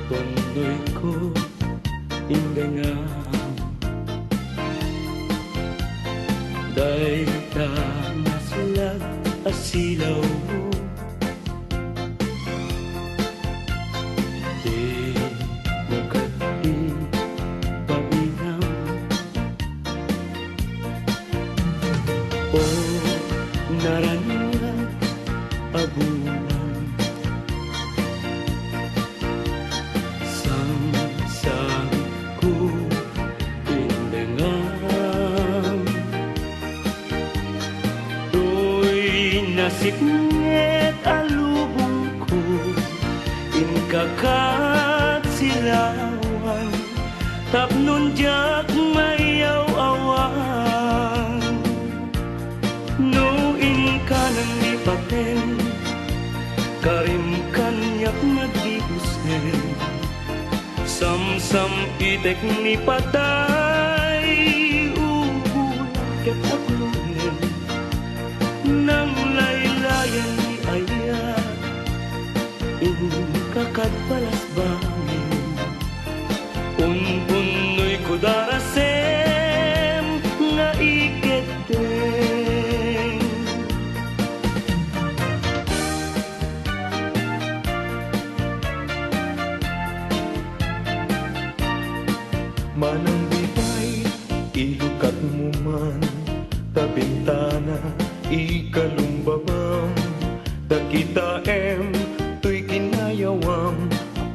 Tundoy ko indengang dahil ka nasulag asilaw mo. Di mo kati painam o narangat abulan sang ko indengang to'y nasipnget alubong ko inkakat silawan tapnon jak mayaw awan no inka nang ipaten karim kanyak nagdibusen sam itek ni patay ubulan ket aglunen nang laylayan ni ayat kakad palas bangin unpunoy ko darasem nga iketeng manang bibay ilukat mo man ta bintana ikalumbabam ta kita tuy kinayawam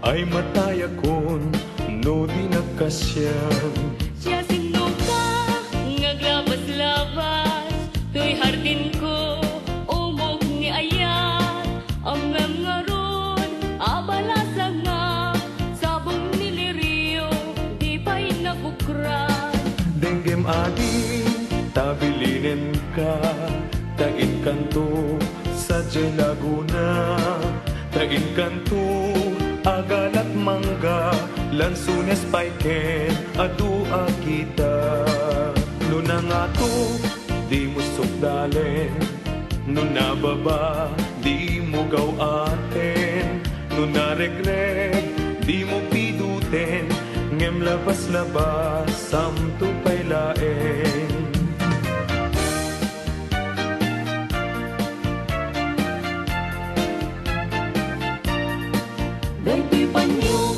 ay matayakon no di nagkasyam. Siya sino ka ngaglabas-labas tuy hardin ko umog ni ayat ang ngaron abalasa nga sabong niliriyo di pa'y nabukran Denggem adi tabilinen ka tain kanto sa Laguna tain kanto agalat mangga lansunes paiken adua kita nuna nga to di mo sukdalen nuna baba di mo gawaten nuna regreg di mo piduten ngem labas-labas samto pailaen daytoy panyo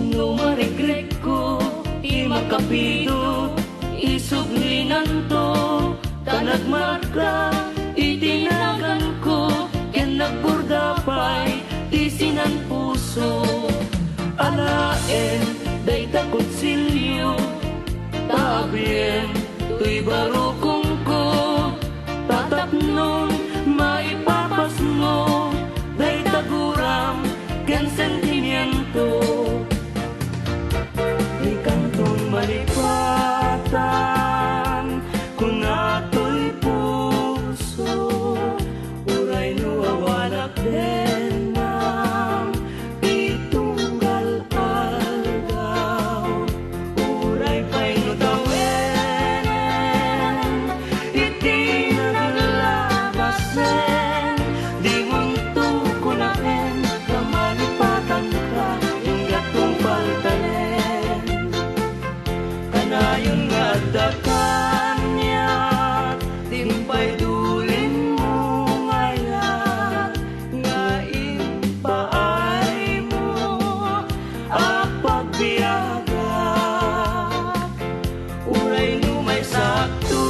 no maregreg ko di makapido isublinan to tanagmarka itinagan ko ken nagburdapay isinan puso alaen day takot silyo tabien tuy barukong ko tatapnon maipapas mo day taguram ken sentimiento di kantong malipatan kung ato'y puso uray no awalak den ng itunggal aldaw uray pa'y no tawenen iti naglabasen di munto ko na kamalipatan ka ingat kong paltalen kanayon nga dakan niya timpay dulin mo ngayon nga impaay mo apagbiyaga uray no may sakto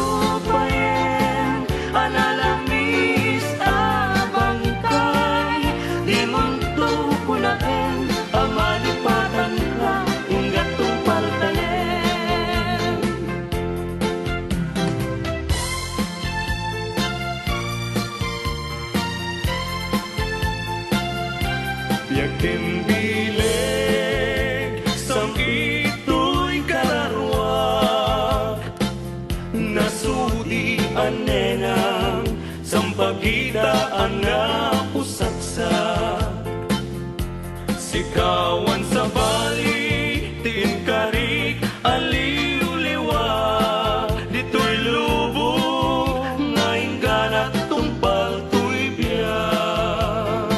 payen analamis abangkay di munto kunaen amalipatan ka ingat kong paltalen yakin bileg sang ito'y kararwak nasudi anenang sampagitaan na pusaksak sikawan sa bali tiin karik aliw-liwa dito'y lubo ngayon ganat tumpal to'y biyak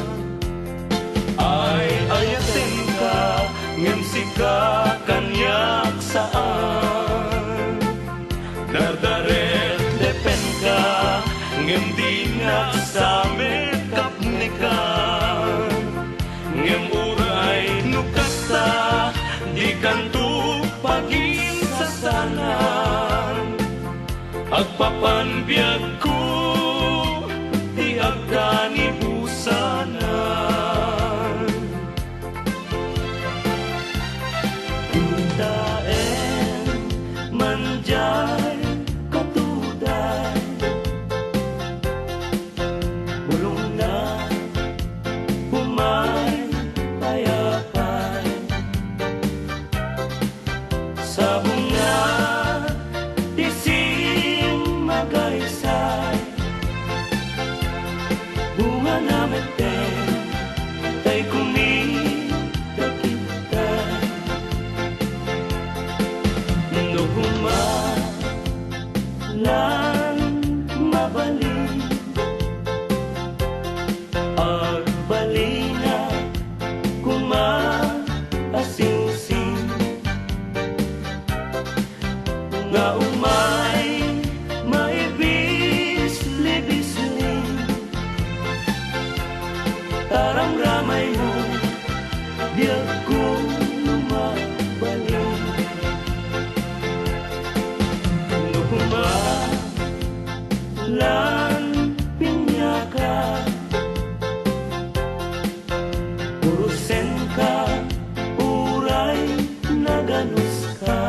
ay ayatin ka ngem sika kanyak saan dardaret depen ka ngem dinga sa mekap nika ngem uray nukasta di kanto pagin sa sanan agpapanbiyag ko di agdani busanan Daen manjay katuday Bulong na humay payapay Sa bunga tising magaysay Bunga na meten tay kumidakitay Nukuma lan mabalik Agbalina kuma asing-sing Nga umay maibis-libisling Tarang ramay mo Biag ko lumabalik Nukuma lan pinyaka Urusen ka uray naganus ka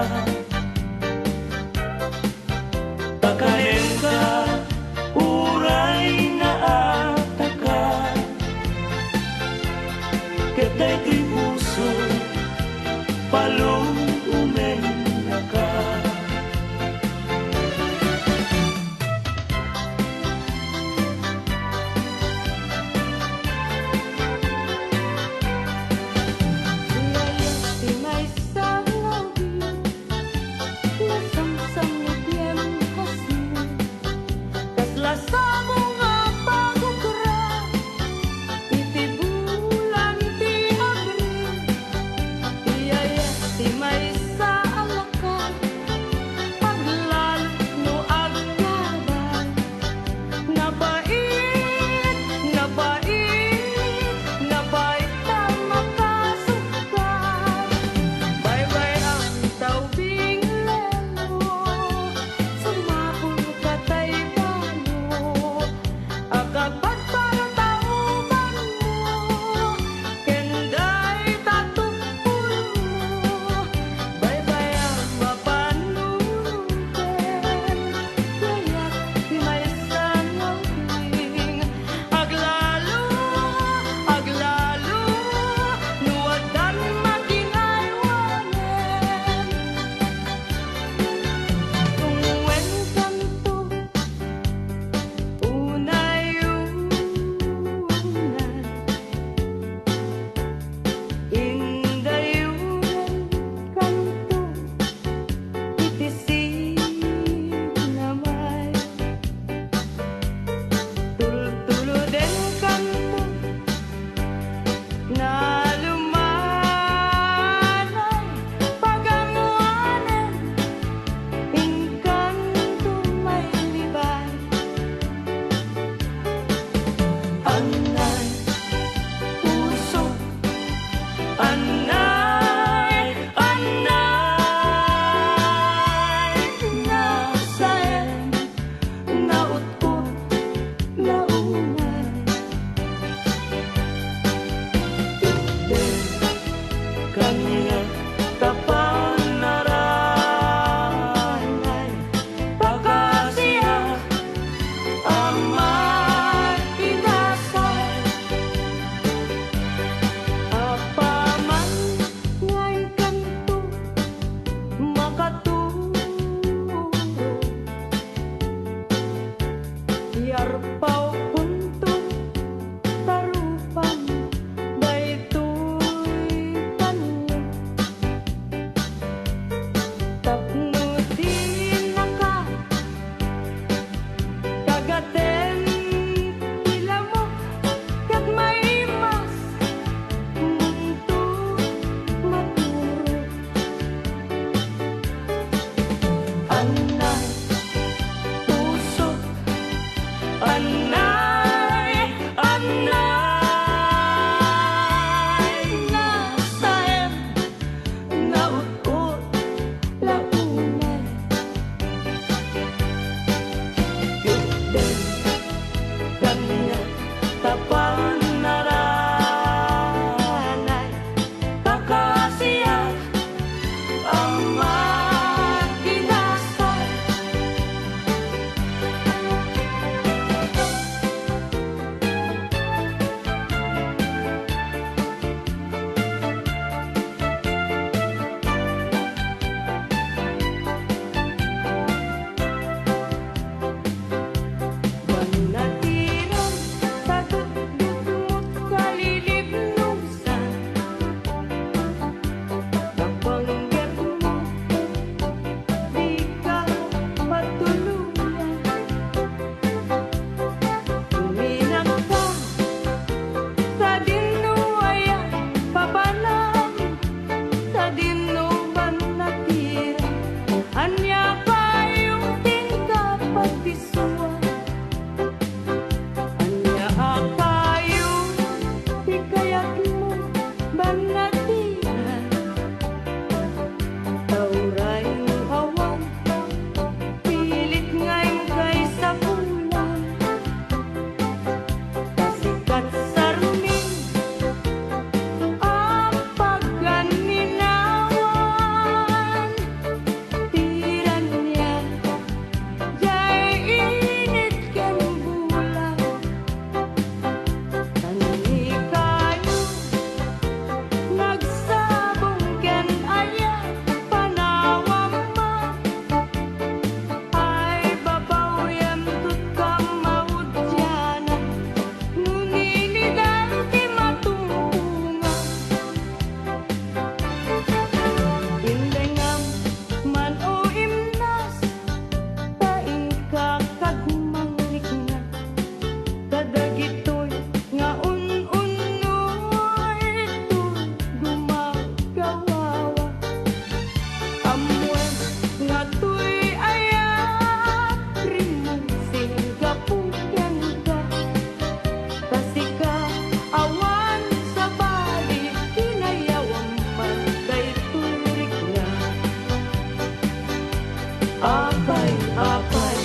apay,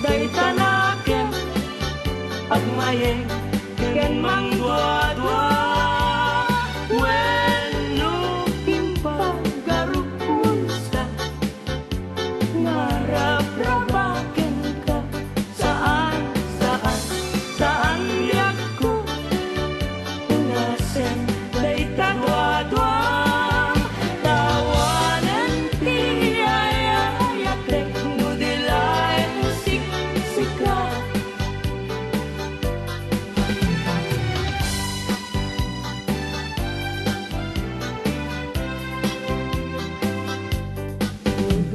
day tanaken, agmayeng, ken mang dua-dua. Wenu impang garuk munsa, ngarap-rabaken ka, saan yakku, unasen, day tadua-duang, tawanan ti ayayatek, nudilayan sika.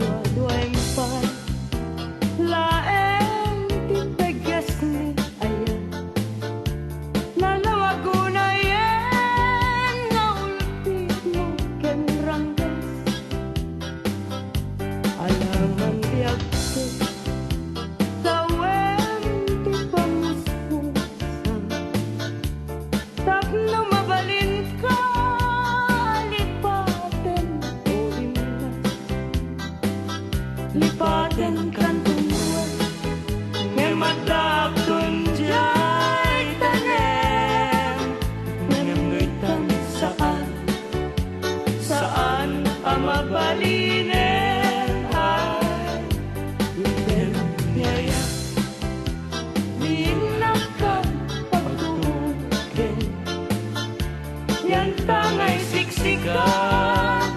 Dua-duaing pan, laeng ti peges ni ayan, nanawagunayen na ulti mo ken rangges, alangan biag ko, tawen ti pamuspusan, tapno mabalin ka, lipaten o imnas, lipaten kan tumuan, ngemadakon jay tanem, ngemngitan saan ang mabalinen ay iten yaya, minakang pagtuken, yan tangay siksika,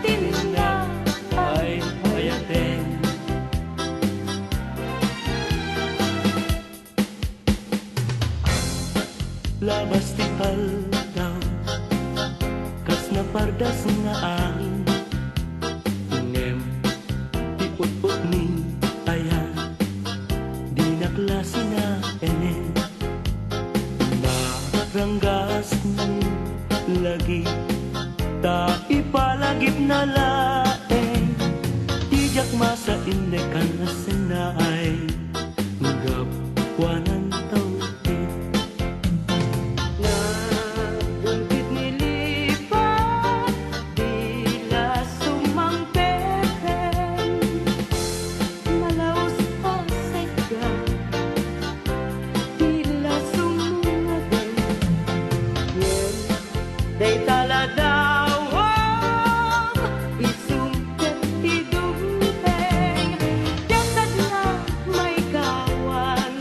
tinna ay payaten. Labas ti aldaw, kas na pardas nga ang ngem ti ut-ut ni ayan, di na klase na enen, naranggas ni lagi, ta ipalagip na laeng, tijak masa indekan na senay, gapwanan tawin. Nagulpit nilipat, dila sumangpeten, malaos pa sa iga, dila sumungaden, yen day taladawang, isungket tidugteng, yatad na may gawan,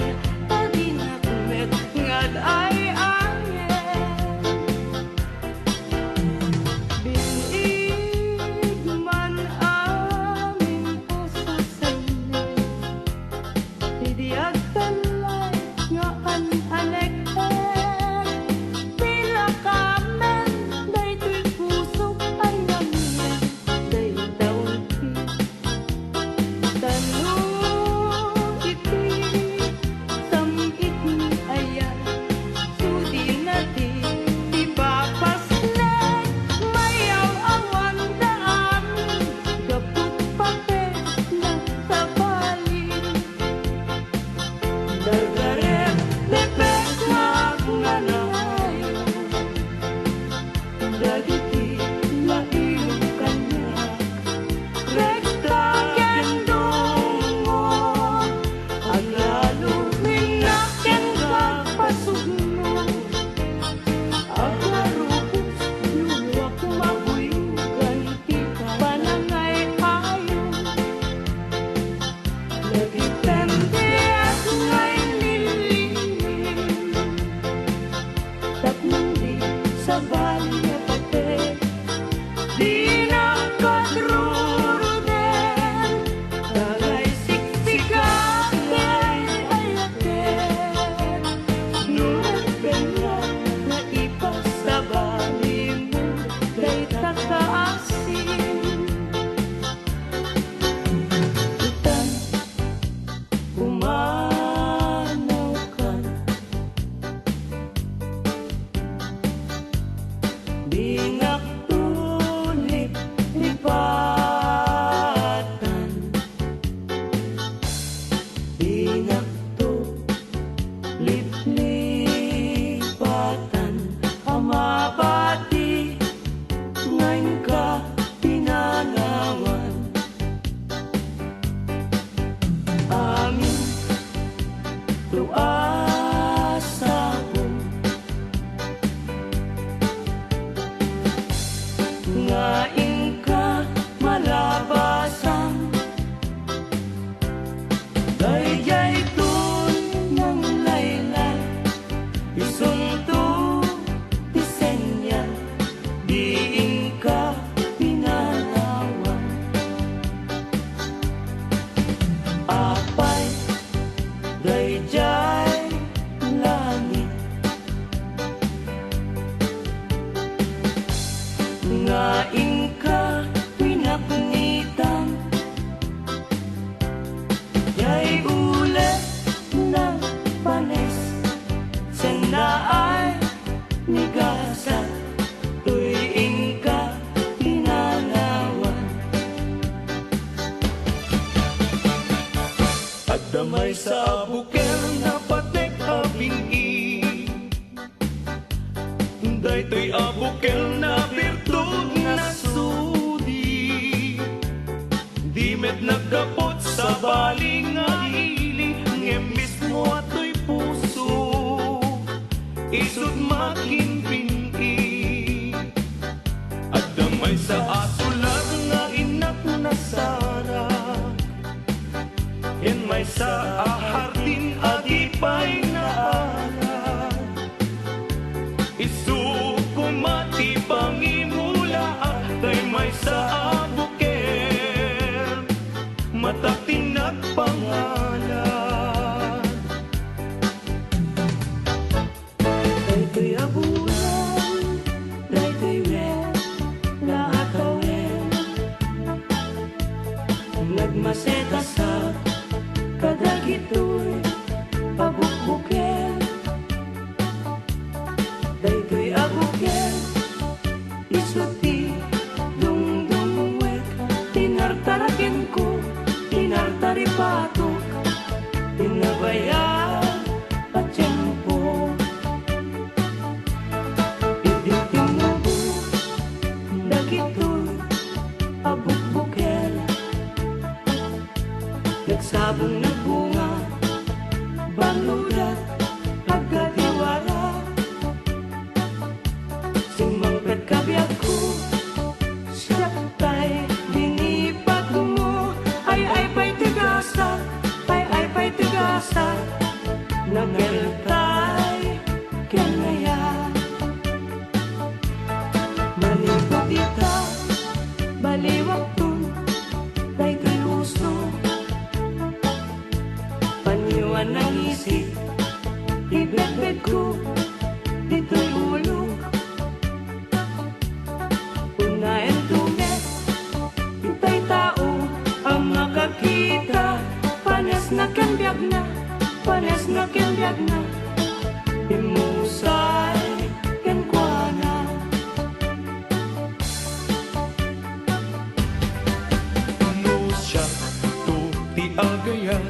pinagnitan. Yay ulit na panes, sanaay nigasa, tuwing ka pinanawan. At damay sa bukel na patek abingi, daytoy abukel na birtud na sudi. Di met nagkapot sa baling nga ili, ngembis mo ato'y puso, isut makinpingi. At damay sa asulat nga inak na sara, yan may sa ahardin agipay na alam. Isukumati pangimula kay may sa abuker, matating nagpangalan. Daytoy abulan, daytoy red na atawin, nagmaseta sa kadagitoy abukbuken. Daytoy abuken, isuti dungdungwek, tinartaraken ko, tinartaripatok, tinabayaan at tiyempo. Iditinabo, dagitoy abukbuken, nagsabong na bunga, balulat, agadiwara. Sumangpet kabiyak ko, siyatay, dinipag mo, ay pa'y tigasa, ay pa'y tigasa, nageltay, kenaya. Malibot ita, baliwag tun, daytoy uso, paniwan ng isip, ibet-bet ko, dito'y ulo. Unayan tumet, itay tao ang makakita, panes na kenbyag na, panes na kenbyag na, imusay kenkwana. No siya to ti agayat,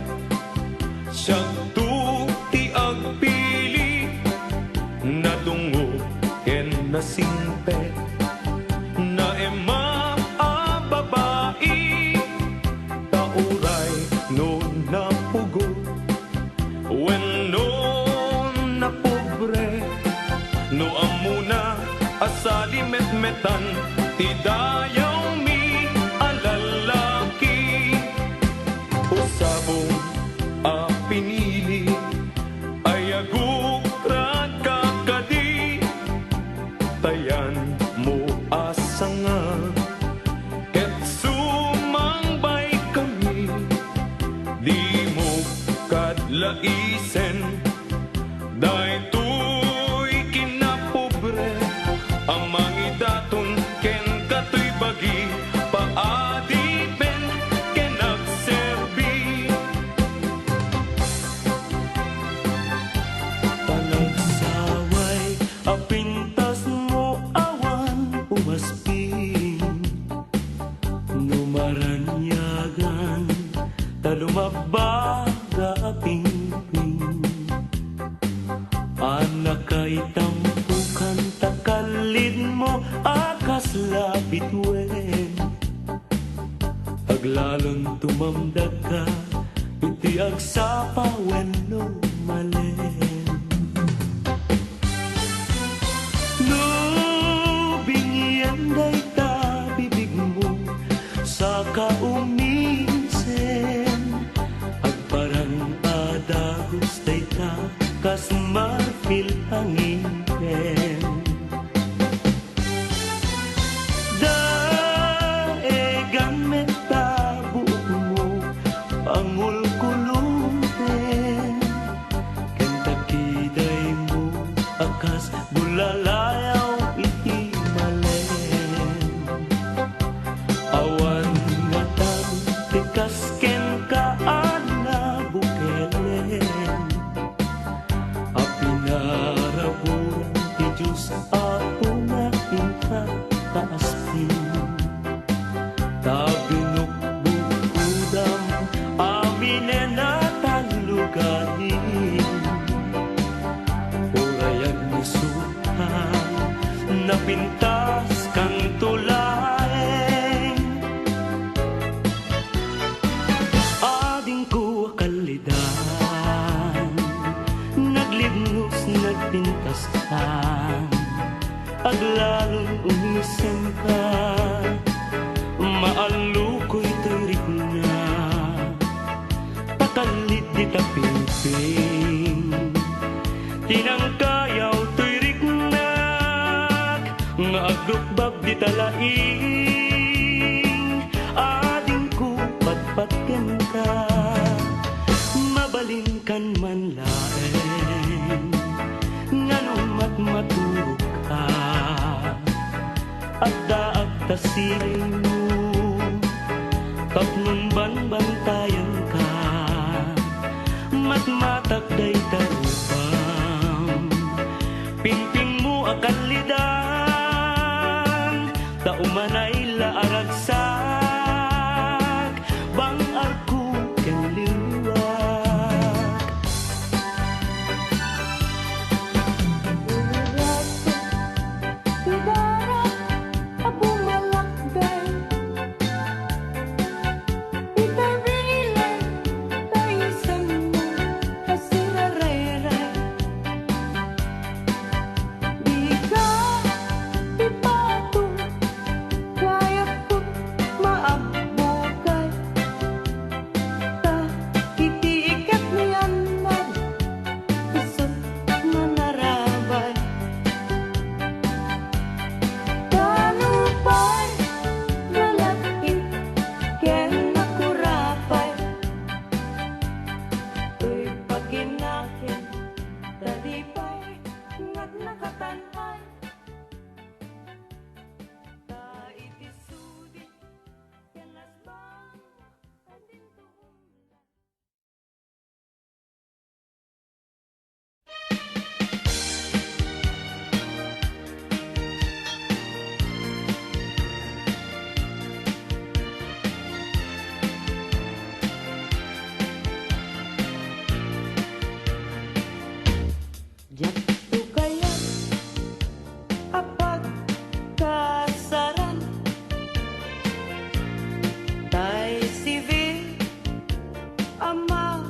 siya to ti agpili, nadungo ken nasimpe, na ema a babae, tauray no napugo, when no napobre, no amuna asali met-metan, ti dayaw mi alalaki. Usabong a pinili, ay agukrad kakadi, tayan mo asanga, ket sumangbay kami, di mo kadlaisen, daytoy kinapobre, ang mangidaton ken katoy bagi, paadipen ken nagserbi. Panagsaway, apintas mo awan umasping, numaranyagan, talumabaga pingping. Anak kay tampukan, takalid mo akas labitwen, aglalon tumamdag ka, iti agsapa wenno malen. No bingyan day ta bibig mo sa kaumisen, agparang adagos day ta kas marfil hangipen. Daegan meta buok mo pangulkulunten, kentakiday mo akas bulalayaw iti malen. Awan kasken ka ana bukelen apinaraburan ti Diyos apo nga inka kaastin tabinukbukudam aminen at lugarin urayag ni suhan napintas kang tulaeng ading ko kalidan naglibnos nagpintas ka aglalon umisem ka maalukoy tarik na takalit di tapimping tinangkayaw tarik na nga agrukbab di talaing ading ko patpatken ka mabalin kan man laeng nganong matmatulog ka at daag tasiling mo tapnon banbantayan ka matmatak day tarupam pimping mo akalidan daumanay laaragsak bang arko ken liwag Tidara apo malakday Itabile taisan mo asirarere Di ka ipato kaya ko maabukay Ta kitiikat niyan na isot na narabay Tanupay nalakit ken nakurapay Uy paginakin talipay ngat nakatanay Ta itisudi ken lasbang adin tuum Jatuh kaya apag kasaran tay sivil ama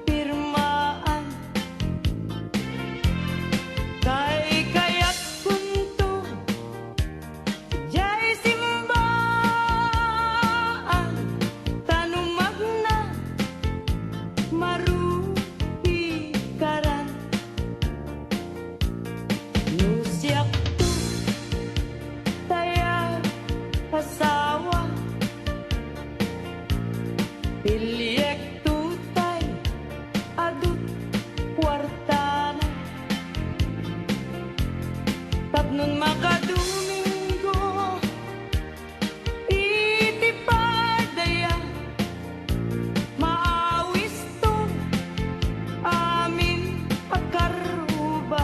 pirmaan kay kaya't kunto jay simbaan tanumag na marupikaran Nusyak tu taya asawa Pilyek tu tay adut kwartana Tapnon makadumingo itipadaya maawis to amin akaruba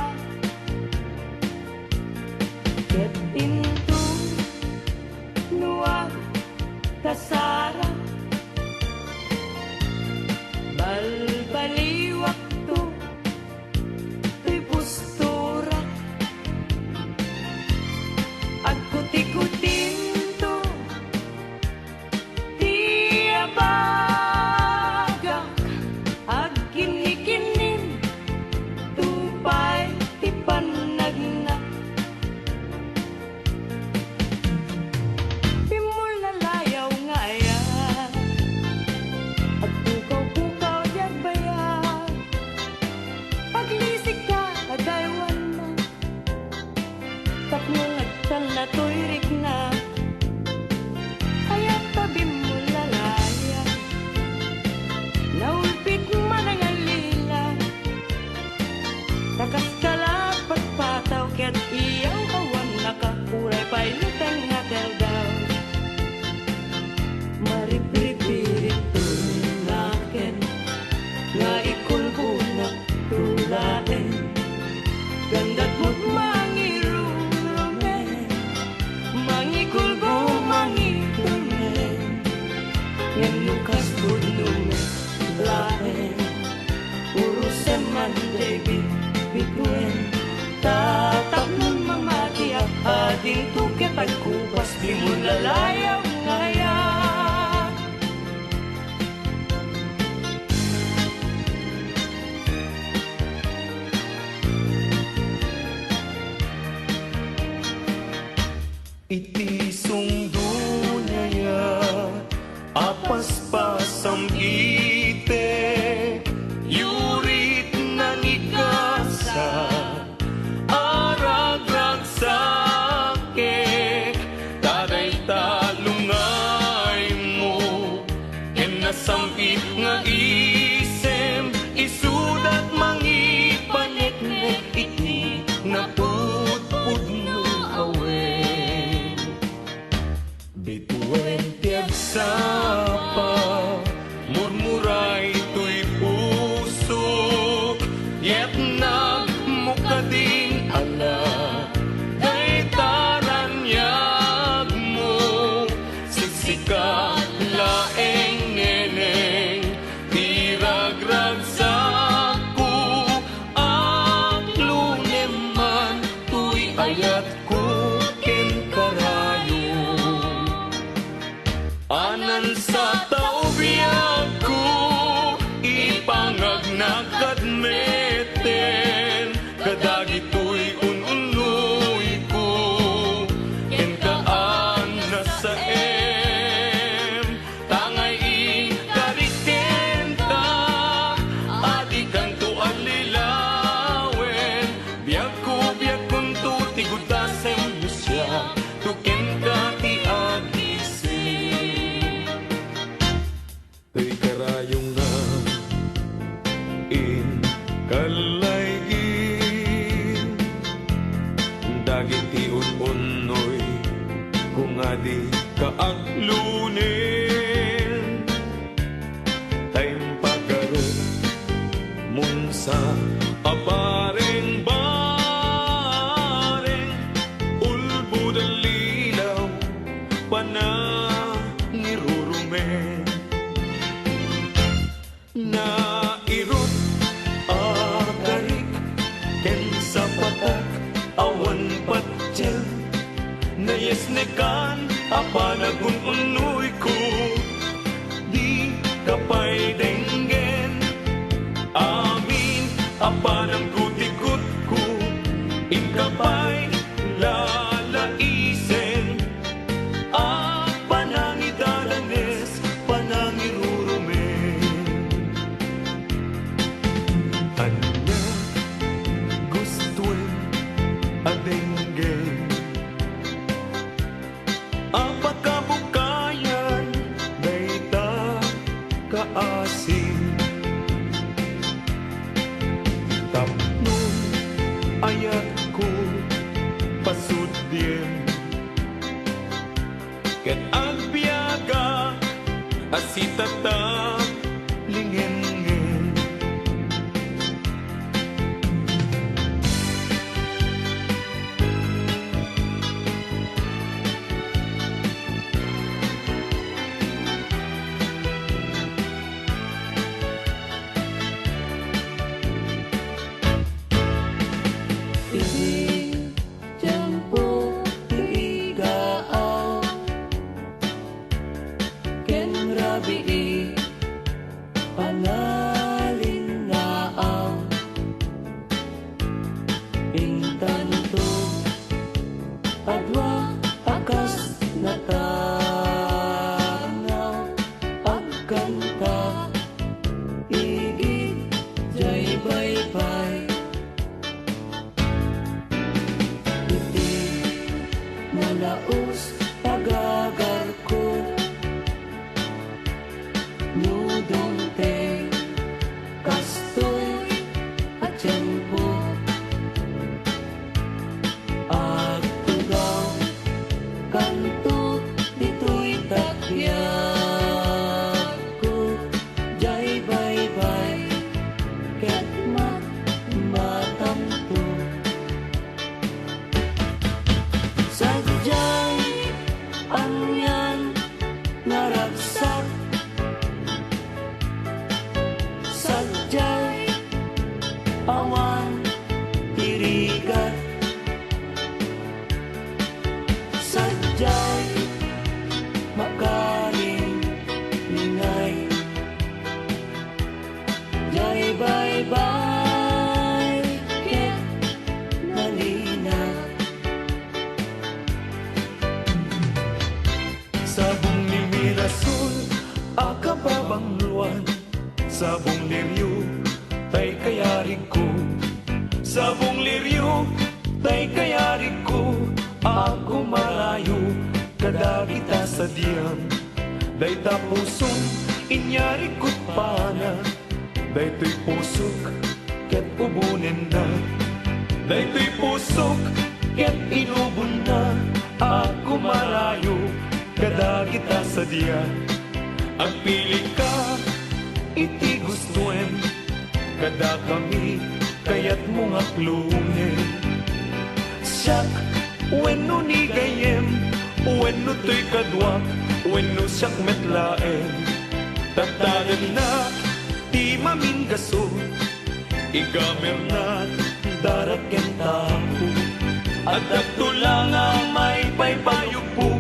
Ket into nuwag kasara balbaliwak to ti postura agkuti-kutin to ti abagak agkinikinim tupay ti panagnak Pimul na layaw nga ayan At pukaw-pukaw diag bayan Paglisik ka agaywan na Tapnong agtal na tuyrik na Aya't tabi mo lalaya Naulpit man ang alila Takas kalapat pataw Kaya't iyaw kawan nakakuray pa'y lutang nga daw Maripripirit paspasam ite yurit na nikasa aragrag sake taday talungay mo ken nasampit nga isem isudat mangipaneknek iti naputpud no awen bituen tiag sapa murmuray to'y puso yet nagmukading ala kay taranyag mo sisika laeng neneng tiragrag saku ang luneman to'y ayat ko ken karayo anan sa taubiyag ko ipangagnakat meten kadagi to'y ununoy ko ken kaan na sa tangay ikarikenta adi kanto alilawen biag kun to tigutasem mo siya tuken ka ti agising to'y karayong nga in kalaygin dagiti unoy kung adi kaaglunin tayong pagkarot mong sa apareng bareng ulbud ang lilaw panangirurumen na irot akarik ken sa patak awan patsyel na yesnekan apanagun unoy ko di kapay denggen amin apanang gutikot ko inkapay lalaisen panangidalanes panangirurumen anya gustuin adenggen apakabukayan dayta kaasin tapnon ayat ko pasudyen ket agbiaga asitata lingengen Iti tiempo igaaw ken rabii panalinaaw ing tanto adwa akas natanaw agkanta igid jay baybay iti nalaos pagagar ko nudong te akababangluan sabong liryo tay kayari ko sabong liryo tay kayari ko ako marayo kada kita sa diyang day tapusong inyari ko't pana day to'y pusok ket ubunin na day to'y pusok ket inubon na ako marayo kada kita sa diyang ang pili ka iti gustuen kada kami kayat mga klungin siyak wenno ni gayem wenno to'y kadwak wenno siyak metlaen tatagan na di maminggaso igamer na daraken tapo at agtulang ang may paypayupo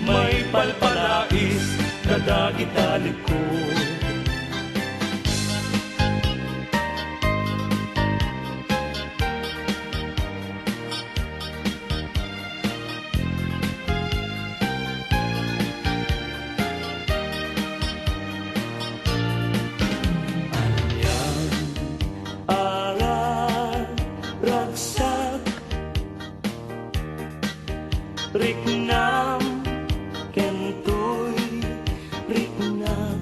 may palparais kada italik ko Riknam kentoy riknam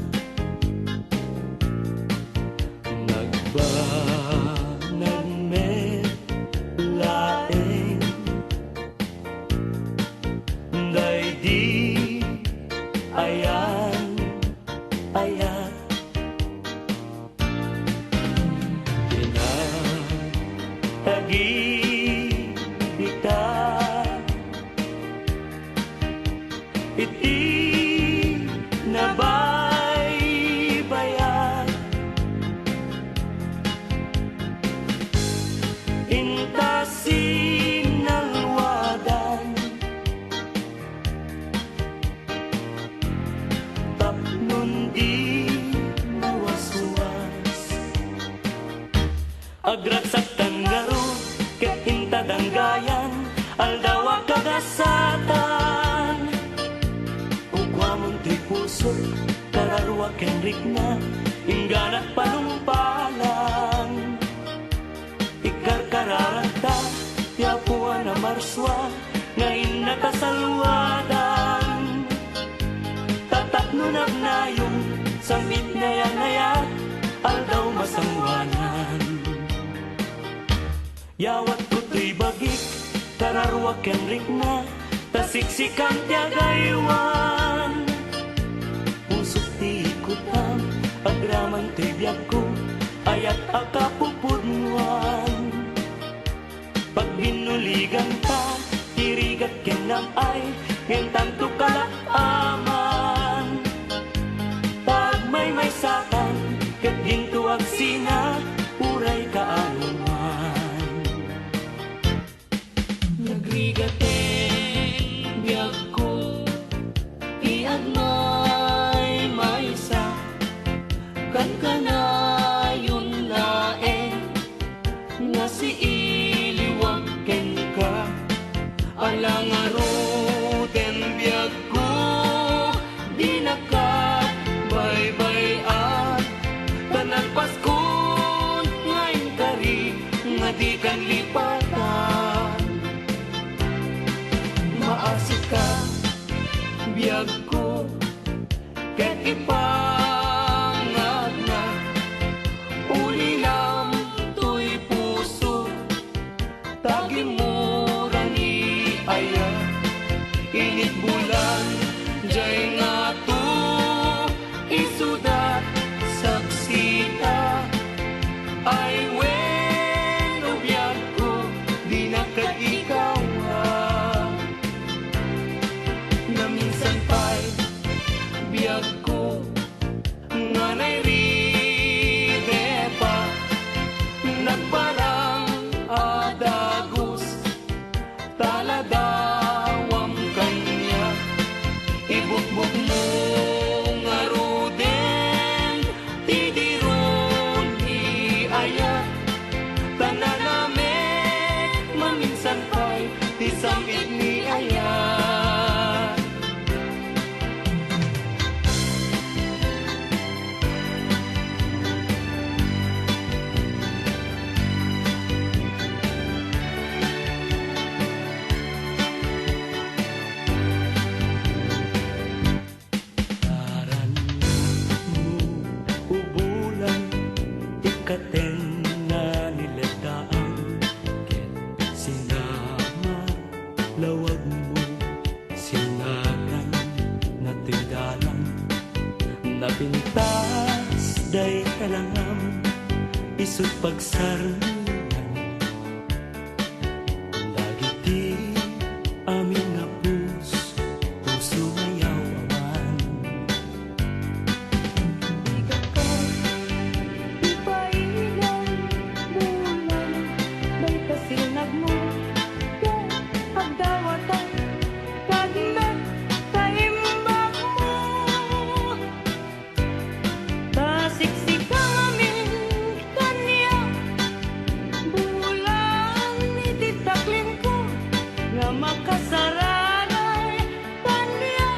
nagbanag met laeng day di ayan ayan pinatagi kita iti nabaybayan intasin nalwadan tapnon di nawaswas agragsak tanggaro ket intadanggayan aldawa kagasatan Munti puso, kararwa kenrik na ingganat panumpalan ikar kararata, tiapuan na marswa ngayon natasalwadan tatak nunag na yung samit na yan aldaw masangwanan yawat ko to'y bagik kararwa kenrik na tasiksikang tiagaywan pusok ti ikutam agraman ti biyag ko ayat akapupudnuan pag binuligan ta tirigat kenam ay ngentan to kalakaman pag may sakan ket ginto agsina uray kaanuman nagrigate ko iagmay maysa kan kanayon laeng nga si iliwag ken ka alangaro ten biag ko di nakabaybayan tanan paskon ngayon kari nga di kan lipatan maasik ka biyag ko ket ipangag na ulilam to'y puso tagimura ni aya init bulan jay nga to isudat saksita ay wenno biyag ko di nakaigawan na minsan pa'y biyag ko nga nairide pa nagparang adagos taladawam kanya ibukbuk mo nga ruden tidiron iaya tananamek maminsan pa'y tisamit ni aya Napintas day talangam isut pagsarunan dagiti amin nga puso ngayaw awan. Ipailan bulan may kasinag mo kaya agdawatan kagmet kaimbag mo kasiksikan amin kanya bulan ititakling ko nga makasaranay kanya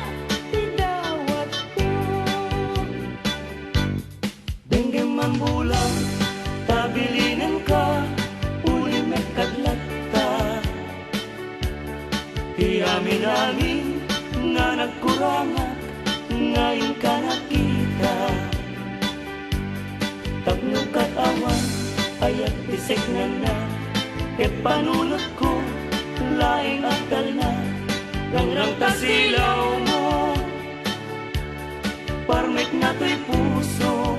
tidawat ko. Denggem man bulan tabilinen ka uli met kadlatta amin nga nagkurangat ngayon ka nakita tapno kat awan ayat bisik na ket panunot ko laing akdal na rangrang tasilaw mo parmek na to'y puso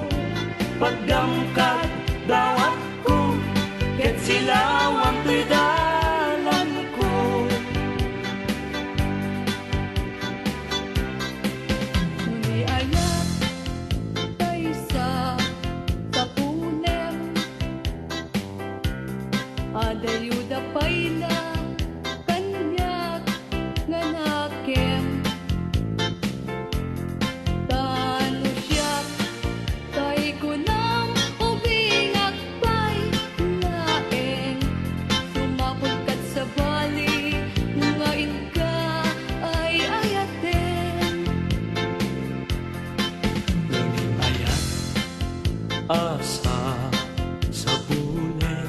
pagdamkat dawat ko ket silawang to'y dalan ko. Ngunit ayat tayo sa punem adayuda payla kanyak nga nakem tano siya tay kunang ubingak pay laeng sumapod kat sa bali ngayon ka ay ayaten. Nanging ayat asa sa bulik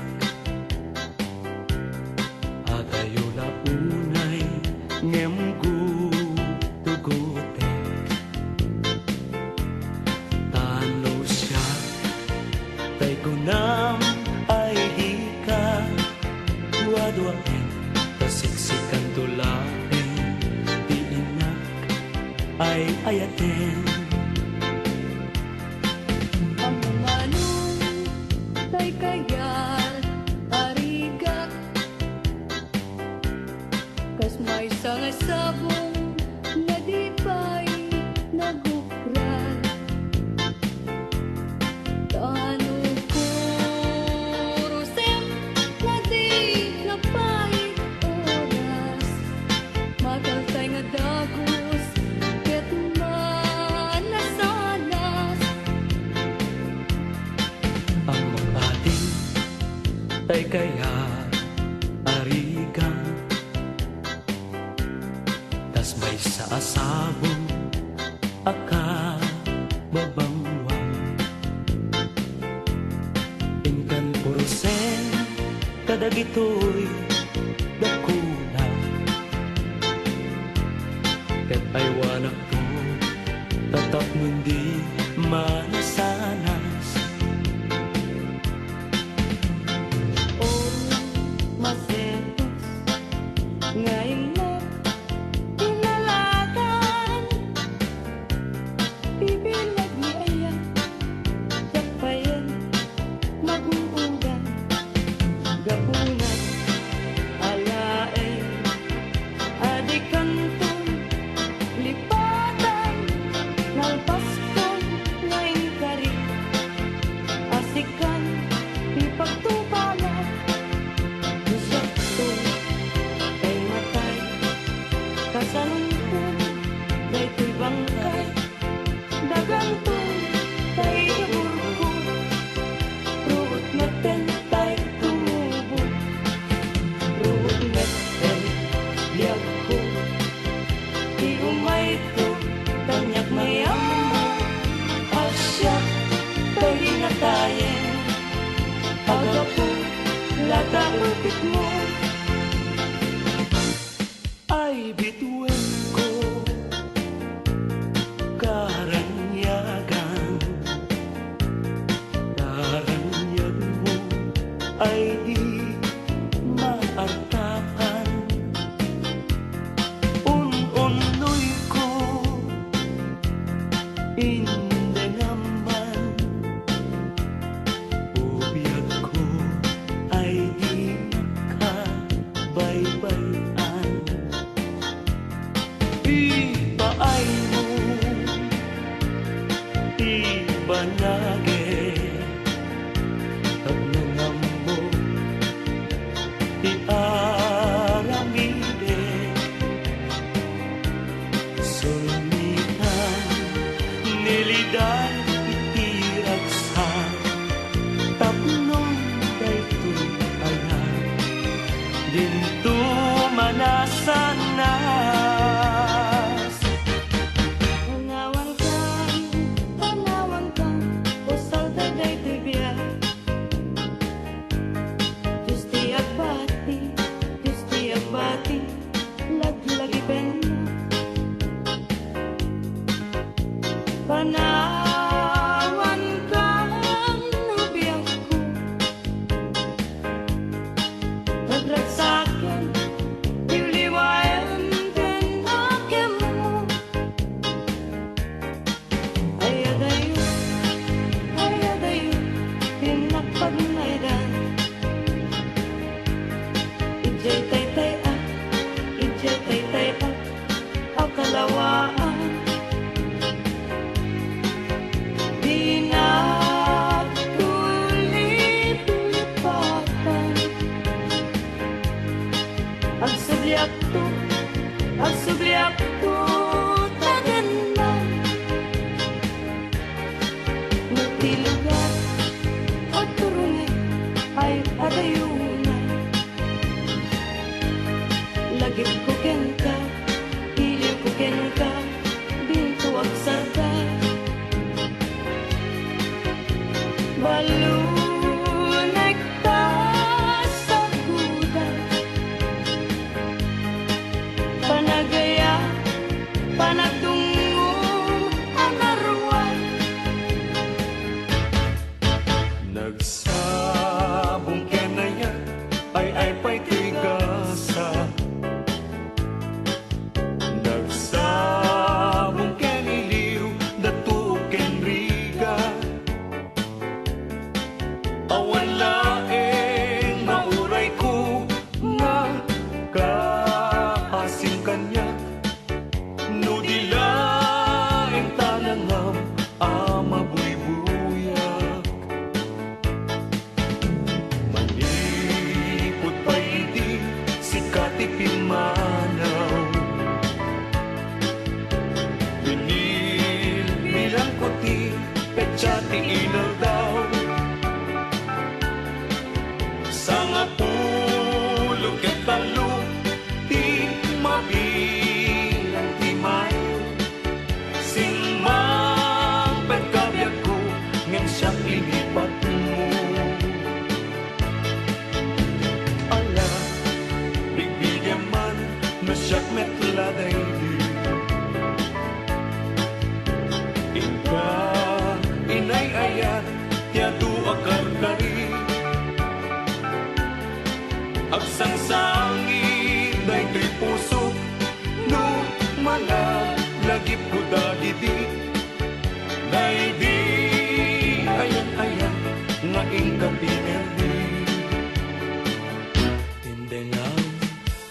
adayo na unay ngem tugutek tano siya tay kunam ay di ka duadwaen kasiksikan tulaen di inak ay ayaten. Ang manong tay kayat arigak kas may sangasabong nga di pa'y nagukran tano kurusem nga di napay oras mataltay nga dagos ket manasanas. Ang mag-ating tay kaya arigang tas may sa asabong aka babangwang ingkan purusen kadagitoy dakuna ket ay wanak to tatap mundi manasanas. Oh, masetos ngayon mo pinalatan bibilag ni ayan yakpayan maguugan gapunan alaen adikanton lipatan nalpaskon ngayon kari asikan ipagtubalan Isakto kay matay kasalungkot daytoy bangkay dagantong kay iburko ruot meten tay tumubo ruot meten liag ko di umay to tanyak mayam mo asya tay hinatayen agapo lata upit mo Ay bituin ko karanyagan karanyag mo ay di maartakan un-unoy ko inde ibanage Tagnangambo ti aramide Sulmitan nilidan iti ragsak Tapnon daytoy ayan Dinto manasanas Panawang ka, usal taday tibiyay Diyos ti agbati, laglagi penna Panawan ka, nabiyang ko Nagragsakin, iuliwayan din akim mo Ayadayo, pinapagmaydan Ijay taytay ang kalawaan Di nagtulip-lipatan Ang subliak to tagan na Nuti lugar at turungi ay adayuna Lagip ko ken ka, iliw ko ken ka, binto agsada Balunay ta sa kuda Panagaya, panagdungong ang arwan Nagsabong kenaya ay pa'y tigasa Nagsabong keniliw datu ken riga Awan laeng mauray ko nga kahasim kanya No di laeng tanangam ama buy-buyak Manipod pa hindi sikat ipimanaw Bilang ko ti petsati inaw daw Sanga pulo ket talo ti mabilang ti mayo Simang pagkabiyag ko ngang siyang inipat mo Ala, bigbigyan man na siyak metladay di Ika, inay-ayat, tiyado akarkari Agsangsangit, daytoy puso No, lagip ko dagiti Daydi, ayan, nga ingkapinerdi Tindengang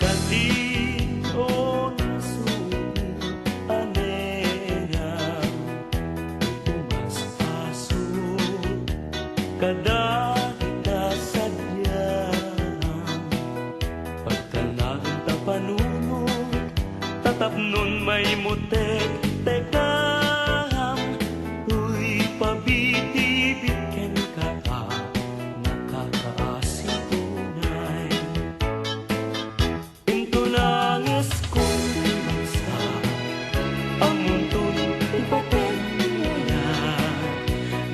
katinon sugi anengang umas-aso kada kasadyang pagtanang tapanunod tatapnon may mutek tekang tuy pabitibit ken ka nakakaasing tunay Into nangis kong bangsa ang munto't ipapenya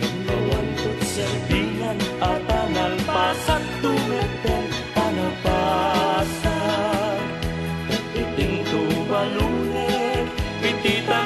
Nagkawantot serbihan at analpasan tumeten panapasan Iting tubalunek pitita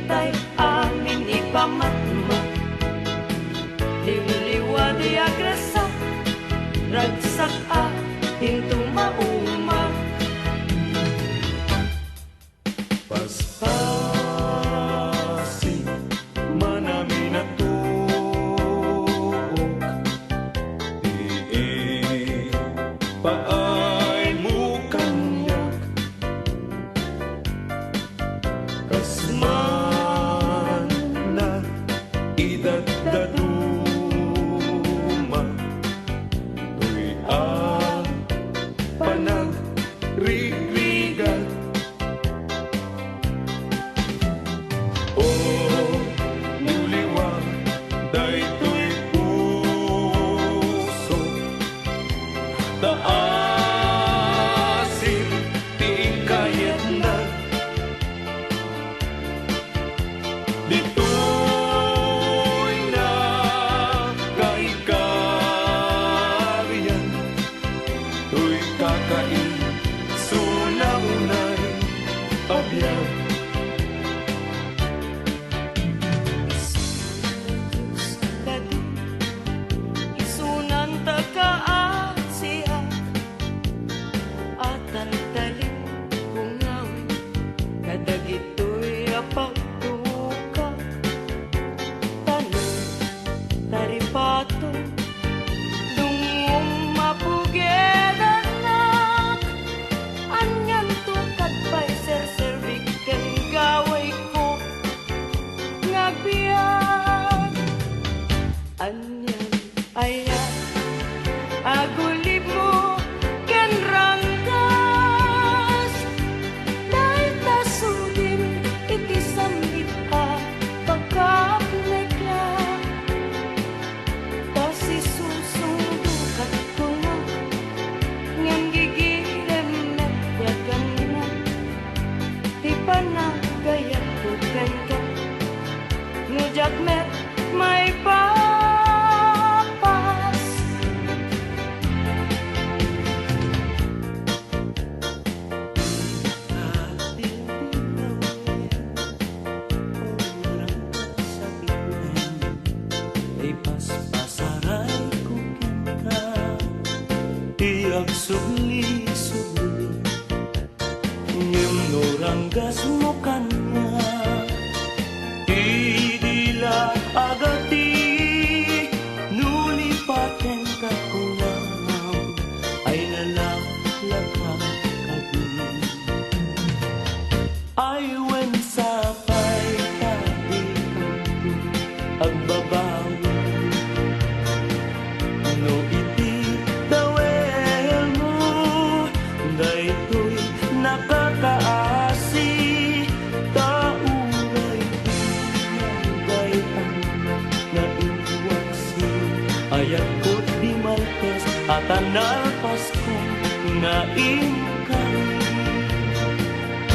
tay amin ipamatma. Liwliwa di agresa, ragsak atin tumauma. Paspasi manami na tuok Di paay mo kanyak Kasman na idadaduma Tuy panagrigligat O liwliwa daytoy puso Taasin tiing kayat na Dito'y nagkahikaryan Tuy kakain sunaunay abyan Kadi isunan takaan siya atal talim bungawi kadagitoy apagtuka tanong taripato dungum mapugedanak anyan tukad pa'y serservik ken gaway ko ngagbiyak anyan ayan agulib mo ken ranggas dahil tasudin iti sambit pagkaplekla kasi susundukat ko nga ngam gigilem nagdagan na di pa nagayat ko kanya nujak met may papas Ipaspasaray ko ka Tiyak sugli-sugli Ngem noranggas mo kanya Idila agati Nulipaten ka kunam Ay nalaklakang kadi Ay wen sapay tabi kanto Agbabawi No iti dawel mo Daytoy nakakaasi Tauray pinagay ang naiwasi Ayat ko di maltes at anal Pasko nga ingkay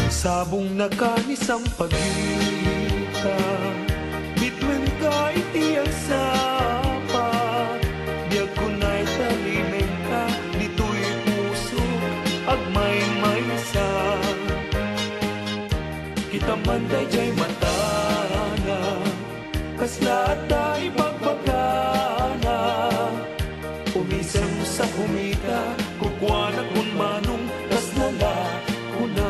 Sabong nakanis ang pagita Bitwen ka iti ang sapa Biyag kunay talimeng ka Dito'y puso agmay maysa Kita manday jay matana Kasla at tayo magbagana Umisang sa humita Kukwanak kun manong Kaslala kuna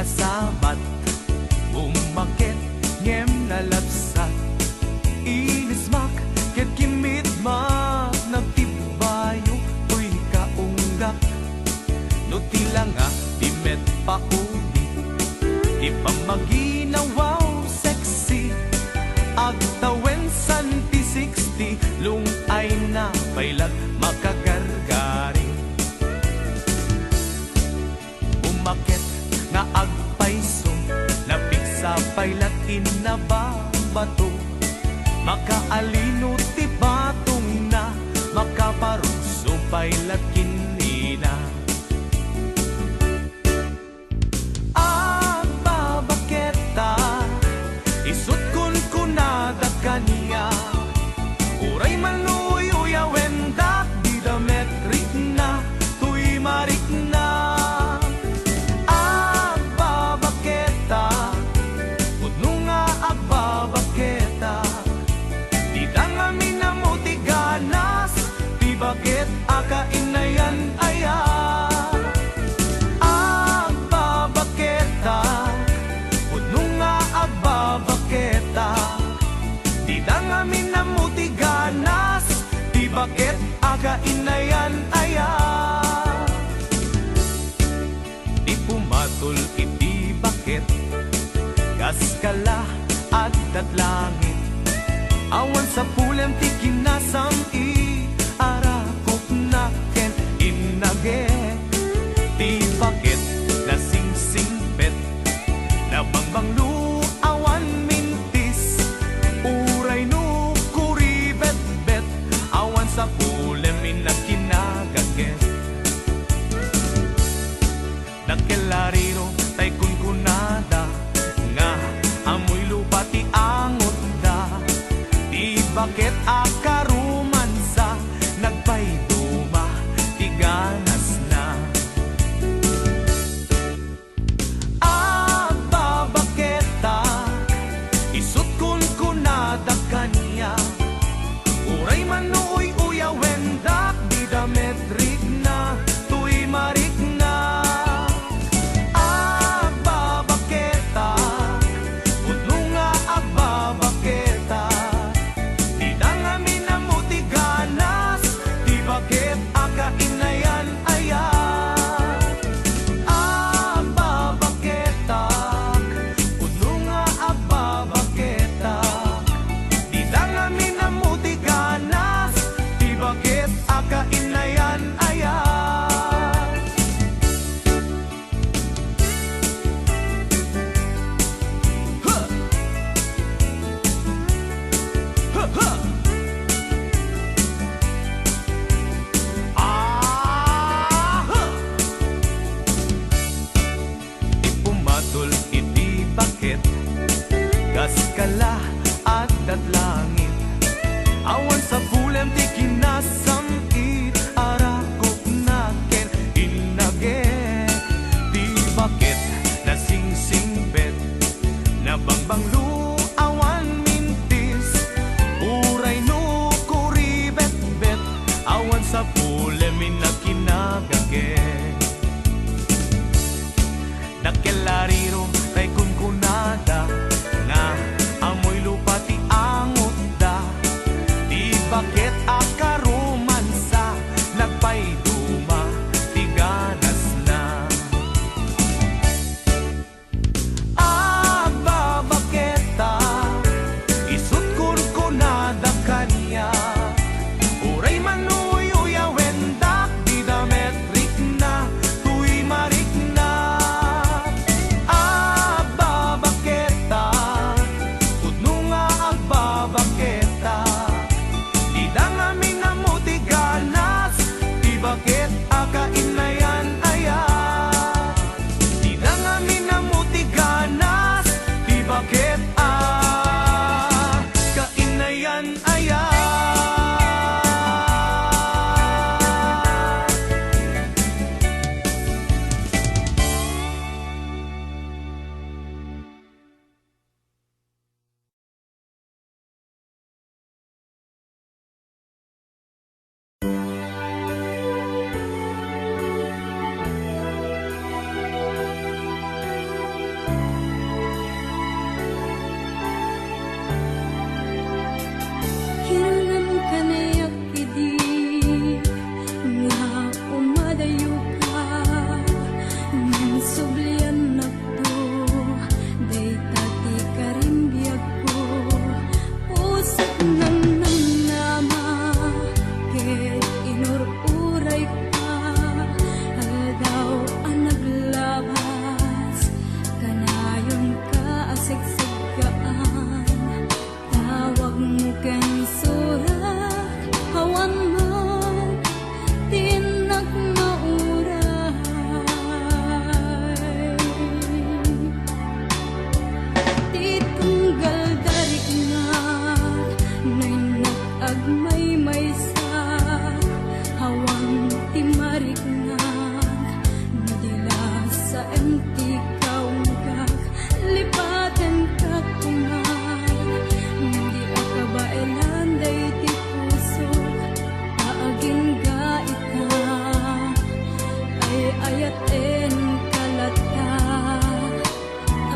nasabat umakit ngem nalapsat inismak ket kimitmak nagtibayo tuy kaunggak no tila nga di met pauni di pamaginawaw sexy agtawen santi 60 lung ay na pailat makagargaring umakit nga agpaiso napiksa pailat inababato makaalino ti batong na makaparuso pailat kinina agbabaketa isut kun kunada kaniya uray maluyo wendak di dametrik na tuy marik na agbabaketa puno nga agbabaketa di dangami na muti ganas di bakit akainayan aya agbabaketa puno nga agbabaketa di dangami na muti ganas di bakit akainayan aya di pumatol iti bakit gaskala at datlangit awan sa pulem ti kinasam i arakop na ken inage ti bakit na singpet na bangbanglu awan mintis uray no kuribet-bet awan sa pulem inagkinagaget nagkelariro tay kunkunada nga amoy lupa ti angot da di bakit akaruman ganti kaunggak lipatan ka kuman hindi akabailan day ti puso kaagin ga ika ay ayaten kalata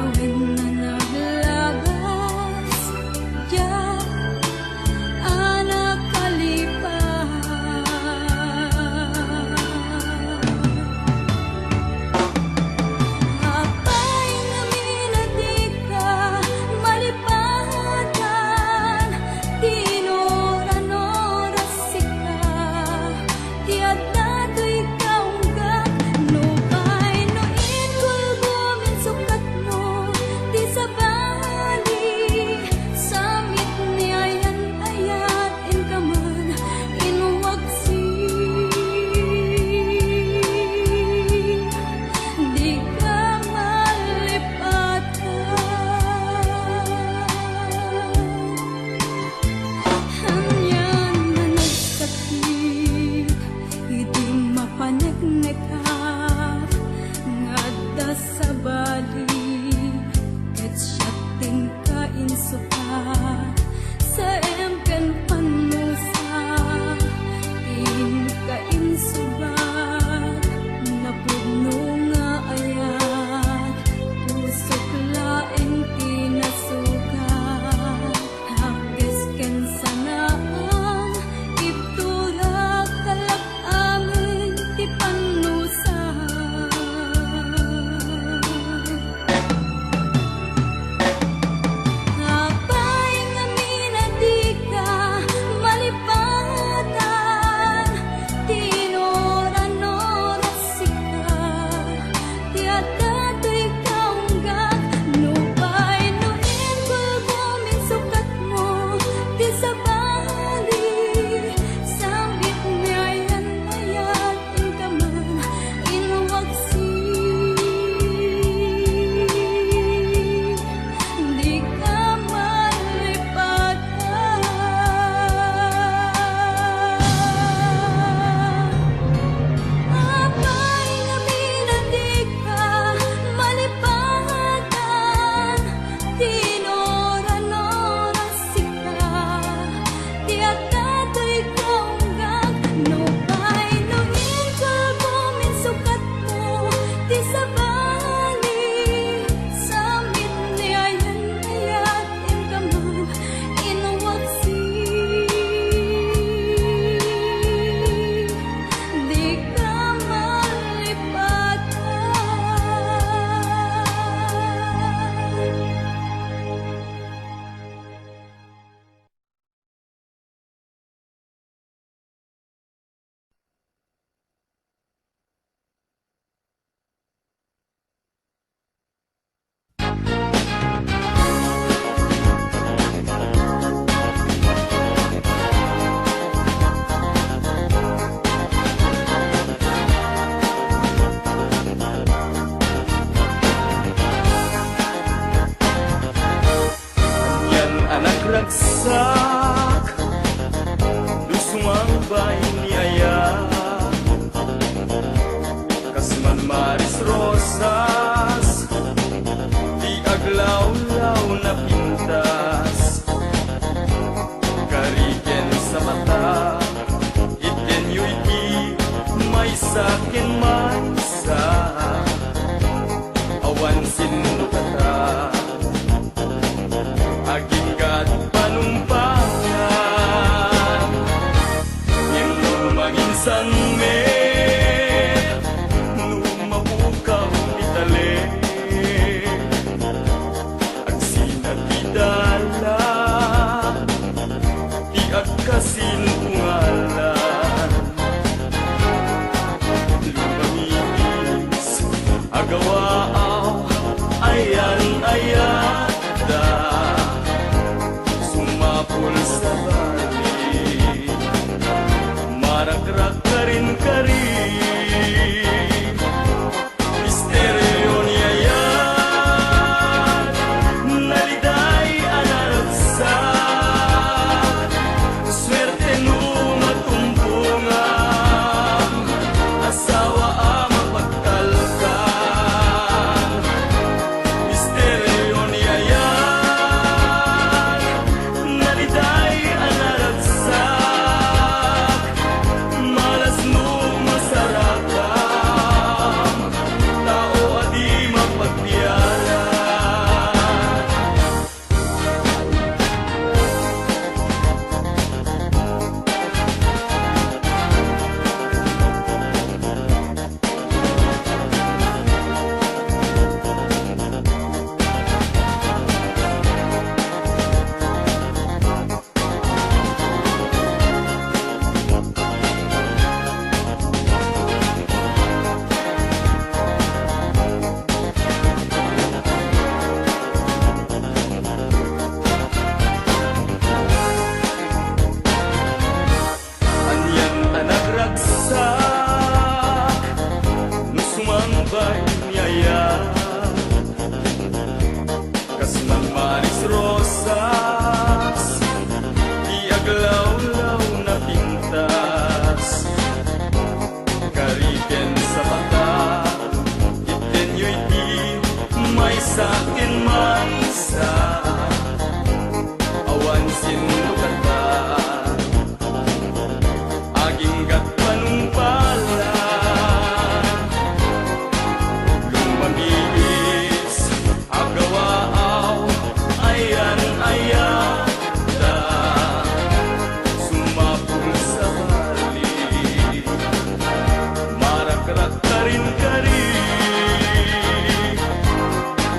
awin na naglabas ya anak kalipas apay namin di ka malipatan tinora-norasika ti adato'y kaunggak nupay no inkulbumin sukat mo ti sabali samit ni ayan-ayat in kaman inwagsi di ka malipatan hanyan na nagsakit iti mapanagnekat ngadda sa balik ket siyating kainsuka sa emken panusa in kainsubat napudno nga ayat pusok laeng tinasugat hagis ken sanaang iptura kalak amin ti panusa apay ngamin di ka malipatan tinora-norasika ti adato'y kaunggak nupay no inkulbumin sukat mo ti sabali samit ni ayan-ayat in kaman inwagsi di ka malipatan apay ngamin di ka malipatan tinora-norasika ti adato'y kaunggak nupay no inkulbumin sukat mo ti sabali samit ni ayan-ayat in kaman inwagsi di ka malipatan Yan anak ragsak Lusumang bahin ni Aya Kasman Maris Rosas Di aglaw-law na pintas Kariken sa mata Itken yu'y may sakin may sa Awan sinukata Aginggat panumpangan Yang lumaginsan me Numabukaw itali Ang sinagidala Di agkasin pungalan Lumangis Agawaaw Ayan-ayan Sumapul sa bali Maragrak ka rin Misteryo niya yan Naliday anaragsak Swerte nung matumpungan Asawa ang mapagtalkan babay niyaya kas ng maris rosas iaglaw-law na pintas kariken sa mata itinyo'y di may sakin may sa awan sinukata aging gat panumpala lumamigis agawaaw ayan ayada sumapul sa bali marakrak karin kari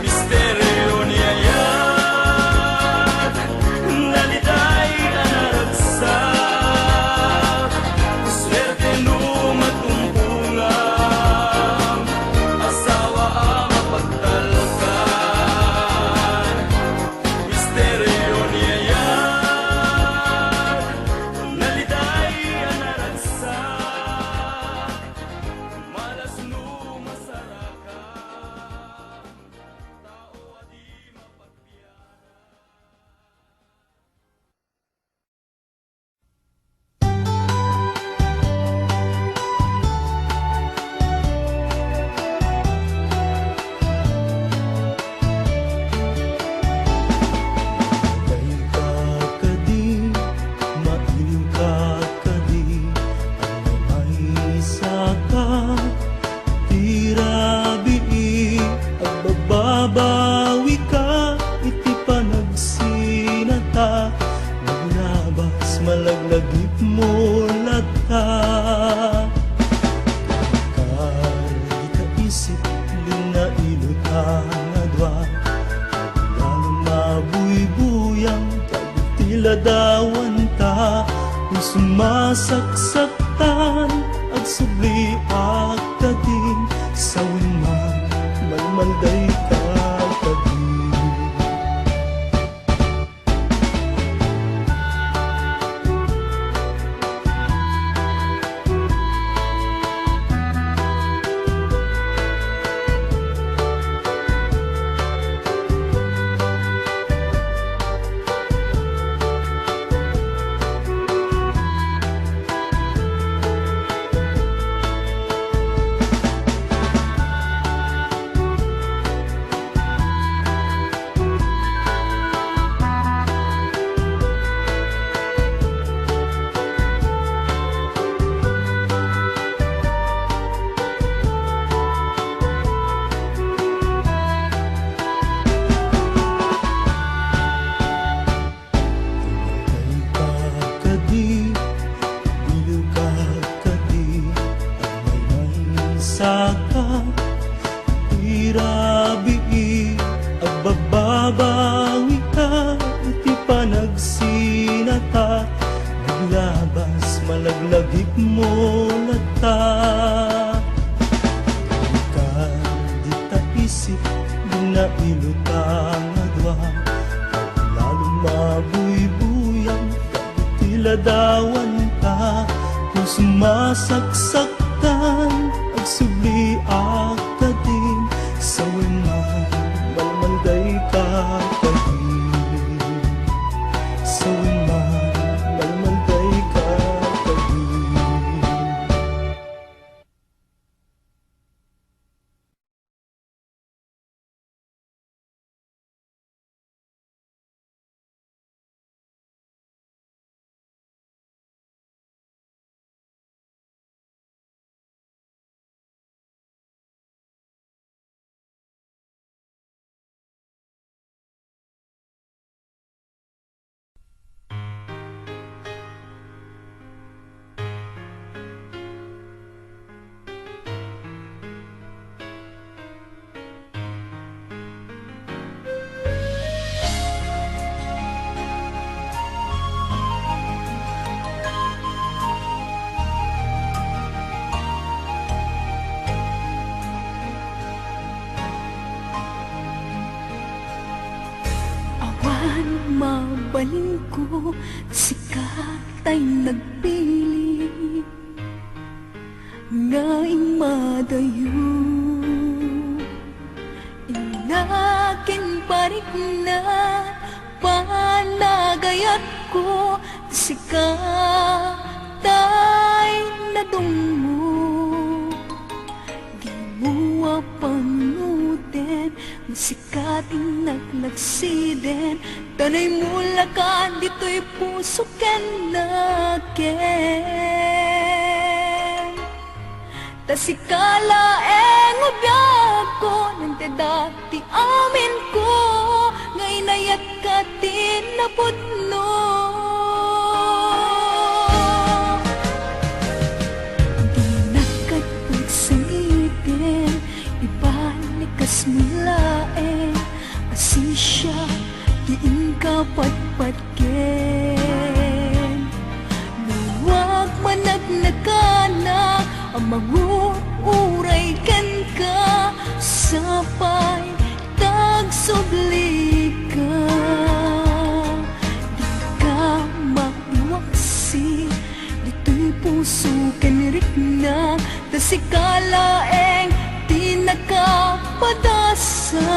misteryo niya yan naliday anaragsak swerte no matumbungan asawa ang mapagtalkan misteryo niya yan naliday anaragsak malas no masarakan tao adi mapagbiyan. Kay kakadi, mailiw kakadi, ang may saka, tirabii, ang bababawi ka, iti panagsinata, maglabas malaglagip mo lata. Kahit isip din na ilutang adwa, Lalong mabuy-buyang tila-dawan ta kung sumasaksaktan at subli akadin sa wiman malmalday ka kadin. Kay kakadi, iliw kakadi, ang may saka, tirabii, ang bababawi ka, iti panagsinata, naglabas malaglagip mo lata. Di ta isip, di na ilutang adwa, lalong mabuy-buyang tila-dawan ka kung sumasaksaktan at subli akadin sa wiman malmalday ka kadin sa wiman malmalday ka kadin. mabalin ko, sikat ay nagpili, ngaing madayo. na panagayat ko sikatay na dungo di mo apanuten masikating naglagsiden tanay mula ka dito'y puso ken naken tasikala ubiyag ko nang dati amin ko ngay nayat ka tinapudno di nakatpagsangitin ibalikas mulae asisya diin ka patpatken luwag managnakanak ang manguuray ken ka sapay tagsubli ka di ka maiwaksi dito'y puso ken rikna tasikalaeng di nakapadasa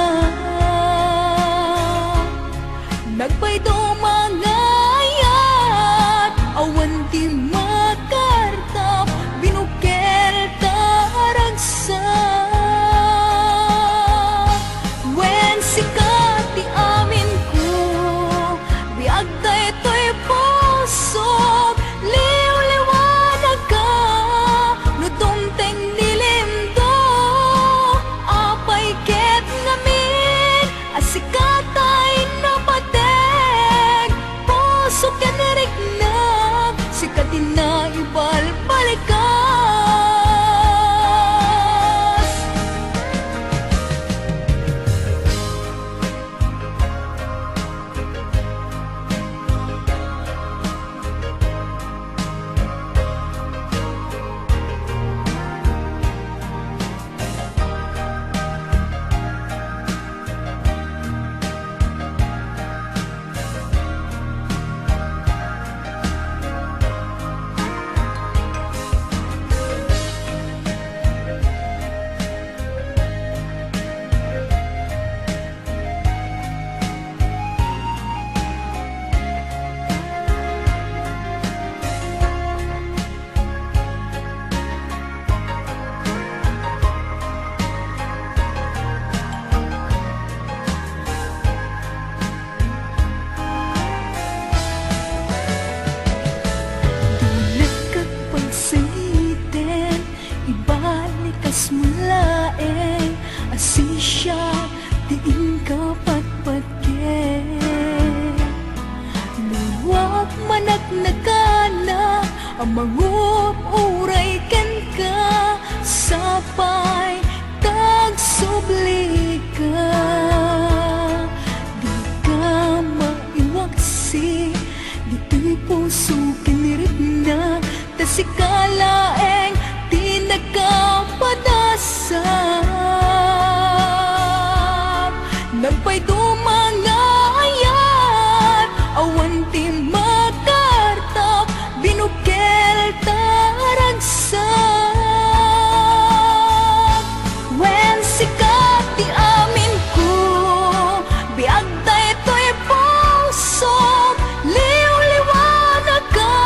nagpay dumangayat awan di makartap binukel taragsa wen sikat ti amin ko biag daytoy pusok liw-liwanag ka no dumteng nilimdo apay ket ngamin asikatay napateg puso ken riknag sikatin na ibalbalikas Pagsangitin, ibalikas mulaeng asisya, diin ka patpatken luwag managnagana ang manguuray ken ka sapay tagsubli ka di ka maiwaksi dito'y puso kinirigna tasikalaeng di nagkapadasap nagpay dumangayat awan ti makartap binukel taragsak wen sikat ti amin ko biag daytoy pusok liw-liwanag ka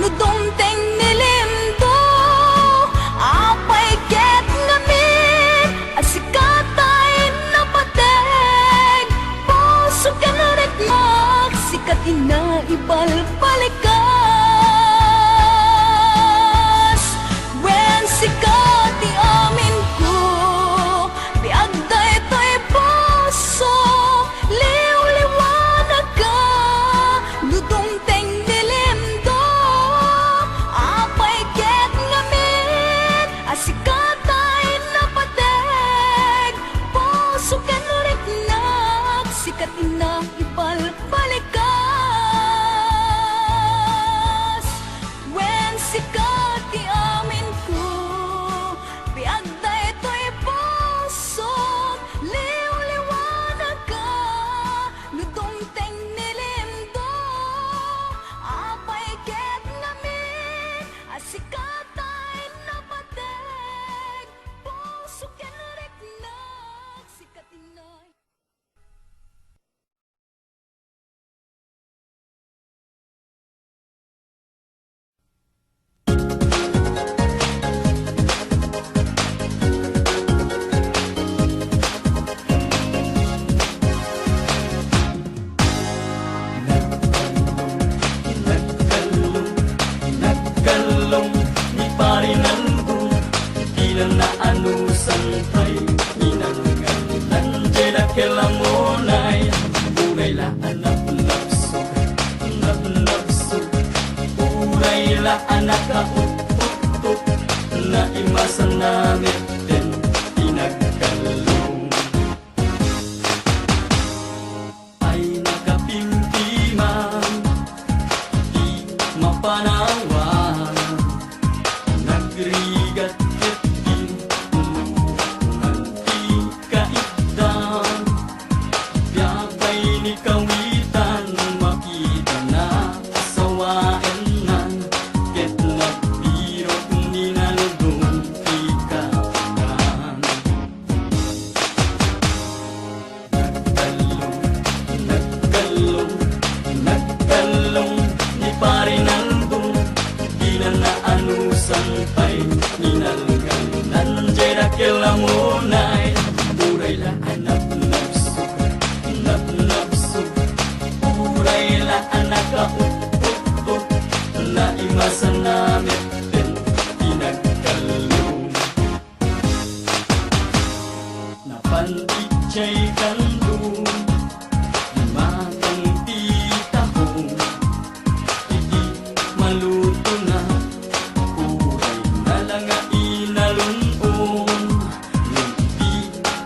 no dumteng nilimdo apay ket ngamin asikatay napateg puso ken riknag sikatin na ibalbalikas wen sikat ti amin ko biag daytoy pusok liw-liwanag ka no dumteng nilimdo apay ket ngamin asikatay napateg puso ken riknag sikatin na ibalbalikas wen sikat ti amin ko biag daytoy pusok liw-liwanag ka no dumteng nilimdo apay ket ngamin asikatay napateg puso ken riknag sikatin na anak ka-up na imasan namin din pinagkalong ay nakapimpiman di mapanawan nagrigat ketin nganti kaitdan biyabay ni kawitan makita na sawaen nan ket nagbirok ni naludong ikanan nagkalong ni pare nandong di na naanusan pa'y ninalgan nandiyan kilamunay uray la nap-napsug uray la anak ka-up na imasan namin din pinagkalong napandijay kandong matang titahong hindi maluto na uray na lang nga inalunong hindi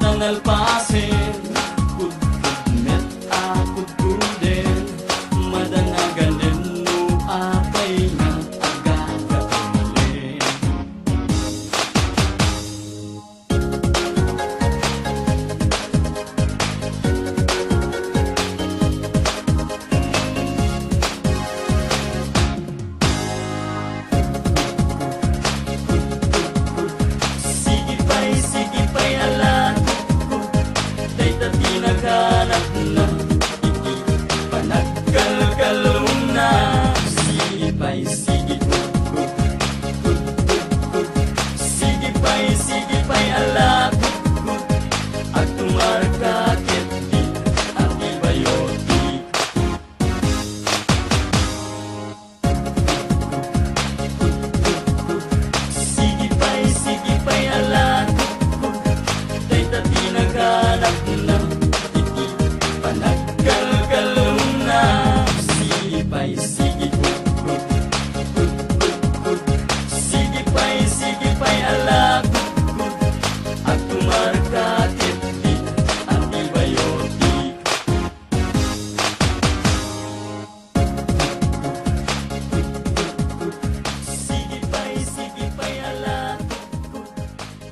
tangalpasin kudkudmet akudkuden madanagan din no apay nga agagaulin sige pa'y ala day tati naghanap na iti panagkalkalong na sige pa'y ala at tumarkakit di antibiotic sige pa'y ala day tati naghanap na iti panagkalkalong na sige pa'y ala at tumarkakit di antibiotic sige pa'y ala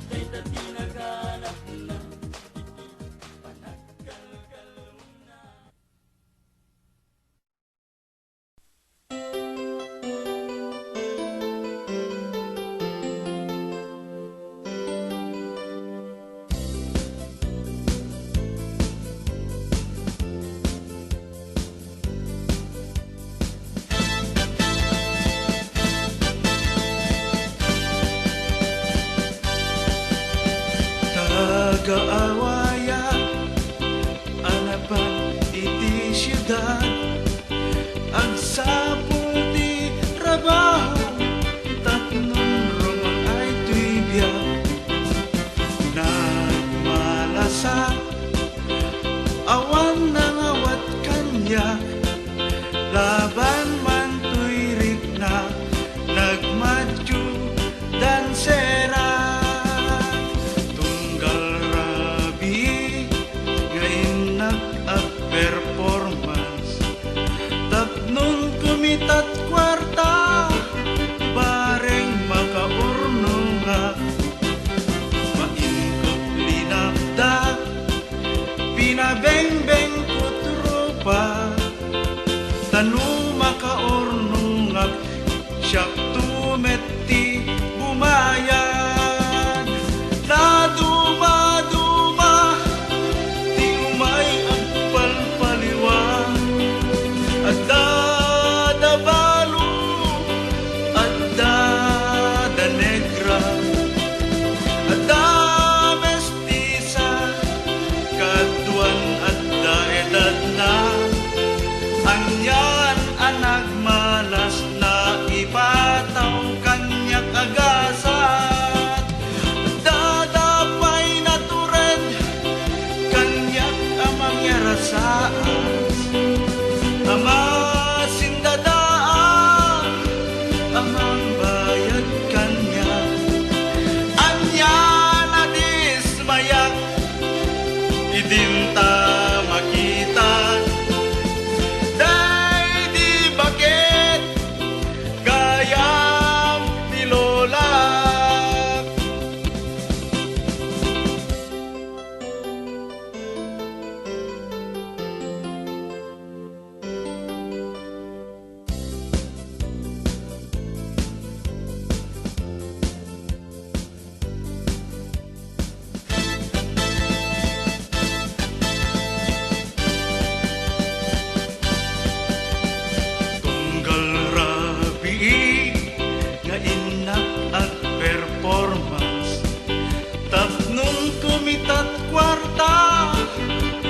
day tati naghanap na iti panagkalkalong na Tagaawaya anapan iti siyudad ang sapul di trabaho tapnon romang ay tuibya nagmalasa awan nang awat kanya laban man tuirik na nagmadyo dan sera tunggal rabi ngayon nag-performance idinta makita. Day di bakit gayam ni Lola. Tunggal rabi nga inak at performance, tapnon kumitat kwarta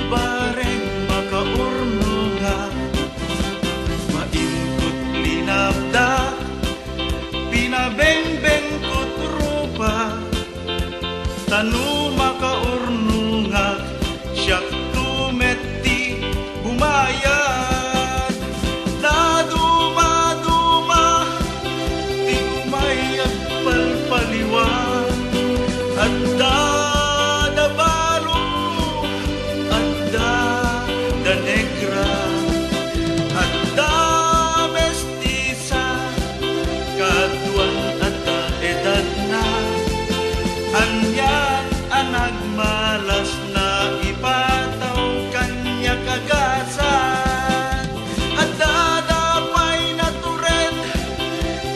bareng makaurno nga maingot linabda pinabengbeng kot rupa tanu makaurno nga siyak tumeti bumayad na duma-duma di umayag palpaliwan at dadabalo at da negra at da mestiza kaduan at da edad na anyan anagmalas na ipataw kanya kagasan at dadapay na turen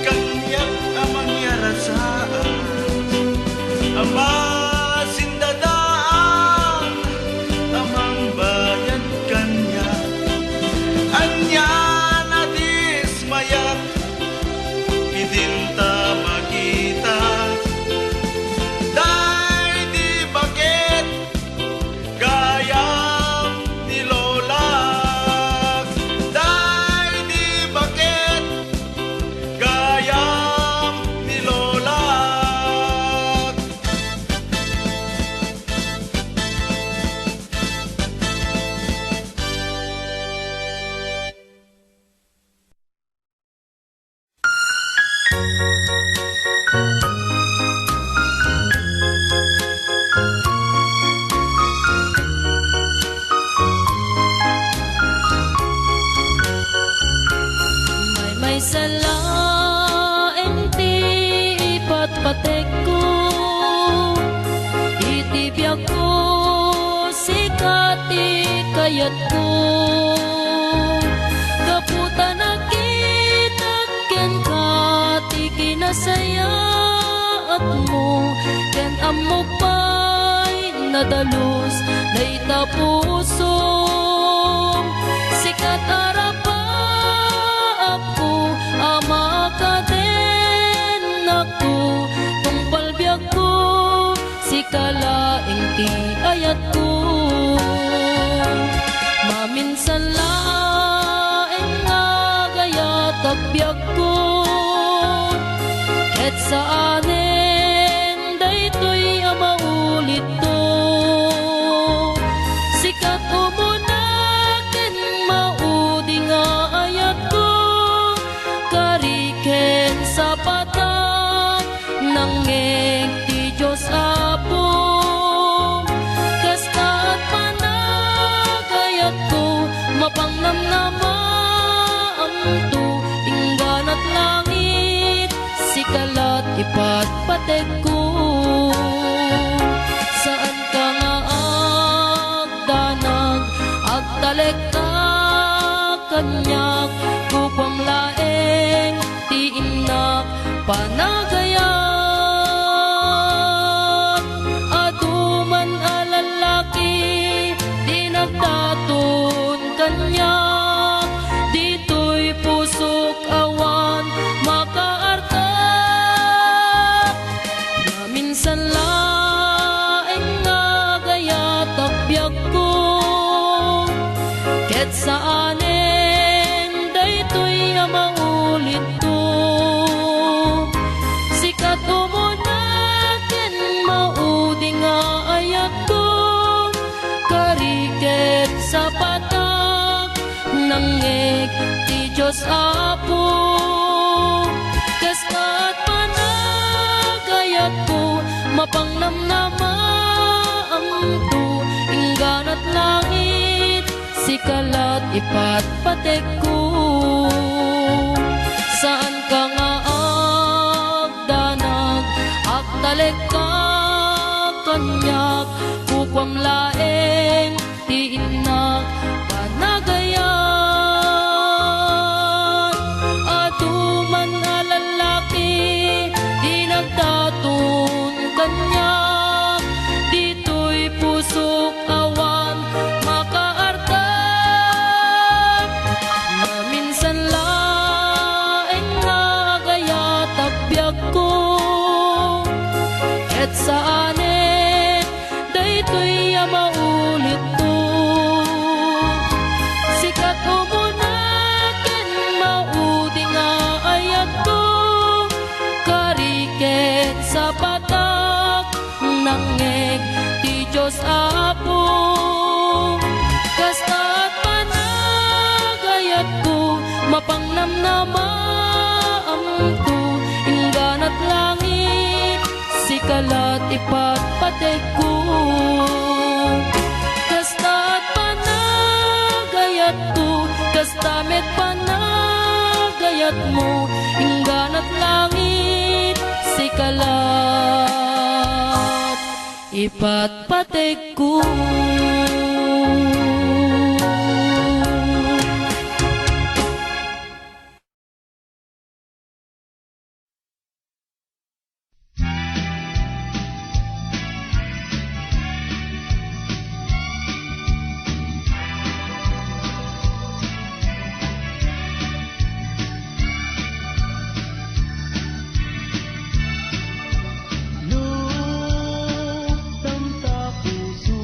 kanyak amang yarasaan ama sindadaan amang bayan kanya anya na dismayak idinta makita. Day di bakit gayam ni Lola. Day di bakit gayam ni Lola. May salain ti ipatpatek ko, itibyak ko sikati kayat ko. Kaputa nakita ken kati kinasayaat mo, ken amok pa'y nadalus na itapuso. Sikat arapa ako ama ka din ako tungpal biyak ko si kalaing ti ayat ko maminsan laeng nga gaya tagbiyak ko et saanen daytoy ama ulit to sikat umunaken maudi nga ayat ko kariken sa patak nangeng ti Diyos Apo kasta't panagayat ko mapangnamnamam to ingganat langit sikalat ipatpatek ko saan ka nga agdanag agtalek ka kanyak kupang laeng ti inak panagayat aduman alalaki di nagtatun kanyak dito'y pusok awan makaarta na minsan laeng nga gaya takbiyak ko ket saanen daytoy maulit to sikat umunaken maudi nga ayat ko kariket sa patak nangeg ti Diyos Apo kasta't panagayat ko mapangnamnamam to ingganat sikalat ipatpatek ko. Saan ka nga agdanag, agtalek ka kanyak, kukwam laeng ti inak panagayan. Atuman na lalaki, di nagtatun kanyak, dito'y pusok awan makaartag. Maminsan laeng nga gaya tabyak ko, et saanen daytoy maulit to. Sikat umunaken maudi nga ayat ko, kariken sa patak nangeg ti Diyos Apo. Kasta't panagayat ko, mapangnamnamaam to, ingganat langit sikalat ipatpatek ko. Kasta't panagayat ko, kastamet panagayat mo, ingganat langit sikalat ipatpatek ko. Lubdang ta puso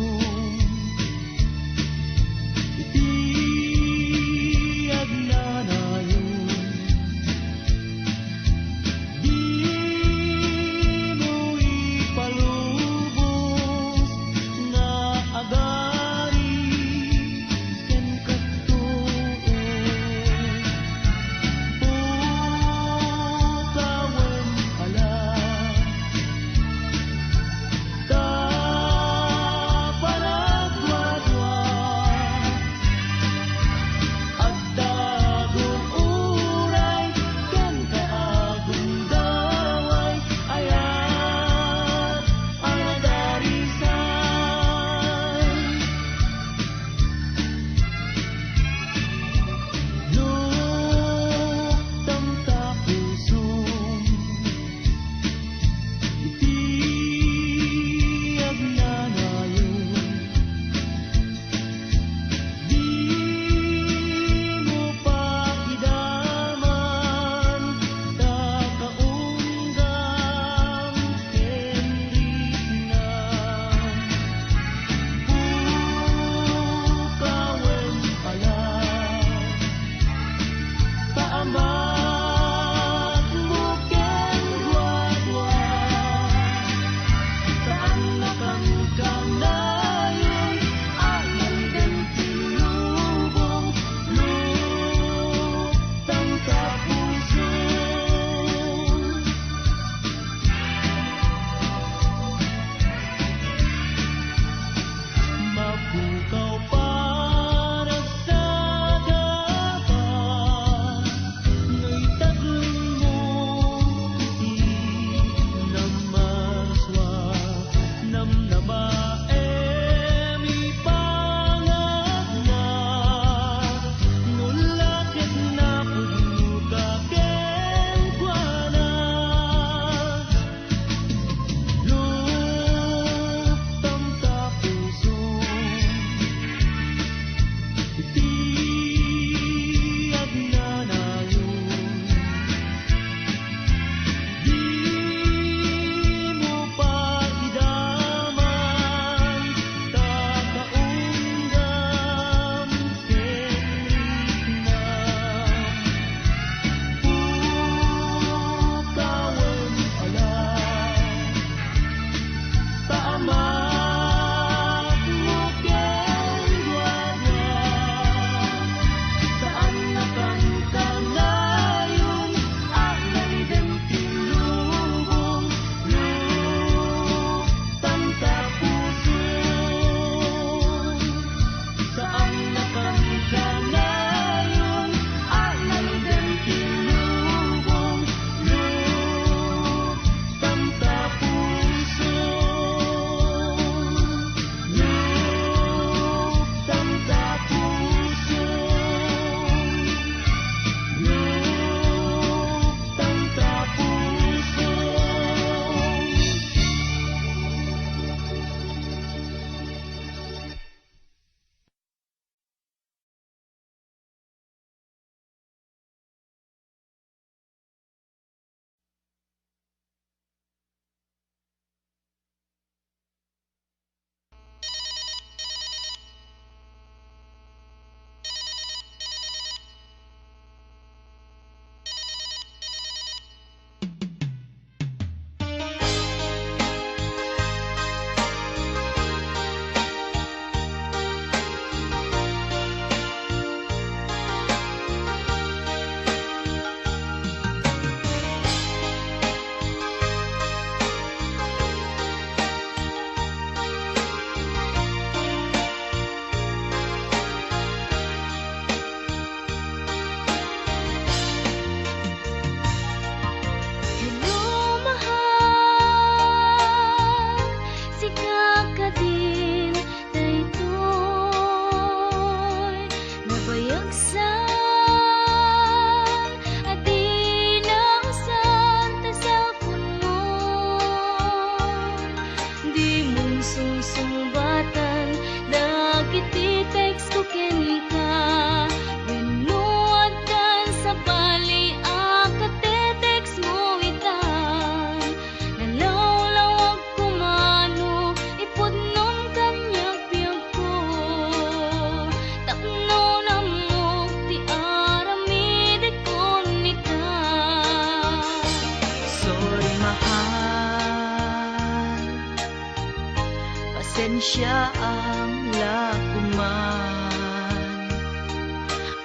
ang lakuman.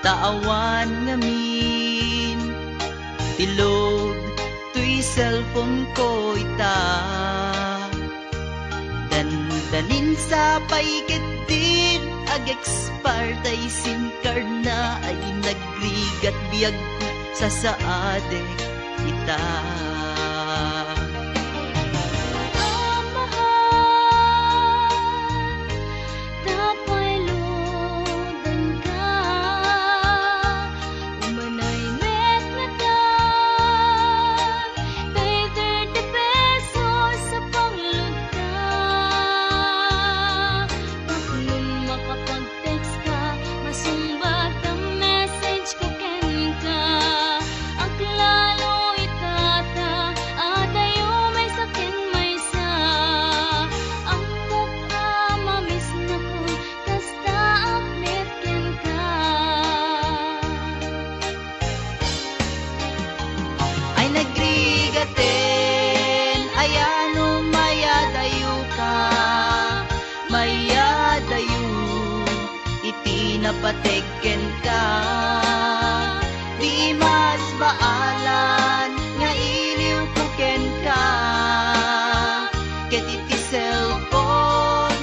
Taawan ngamin, tilog, tuy cellphone ko ita. Dandanin sa paikit din, ag-expire tay SIM card na ay nagrigat biyag ko sa saadek ita. Nagrigaten, ayano mayadayo ka, mayadayo, iti napategen ka. Di mas baalan, nga iliw puken ka, ket iti cellphone,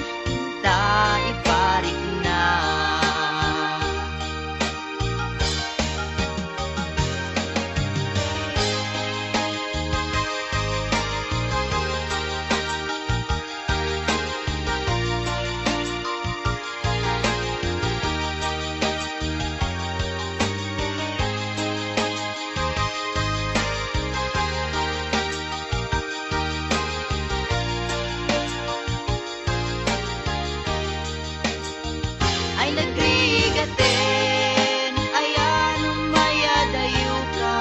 ta iparik na. Ay nagrigaten, ayano mayadayo ka,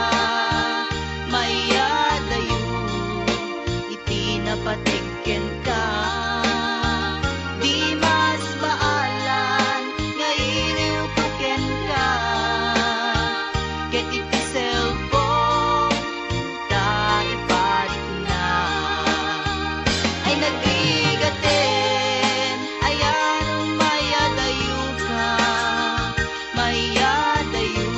mayadayo, iti napategen ka. Di mas baalan, nga iliw puken ka, ket iti cellphone, ta iparik na. Ay nagrigaten, ayano mayadayo ka, mayadayo,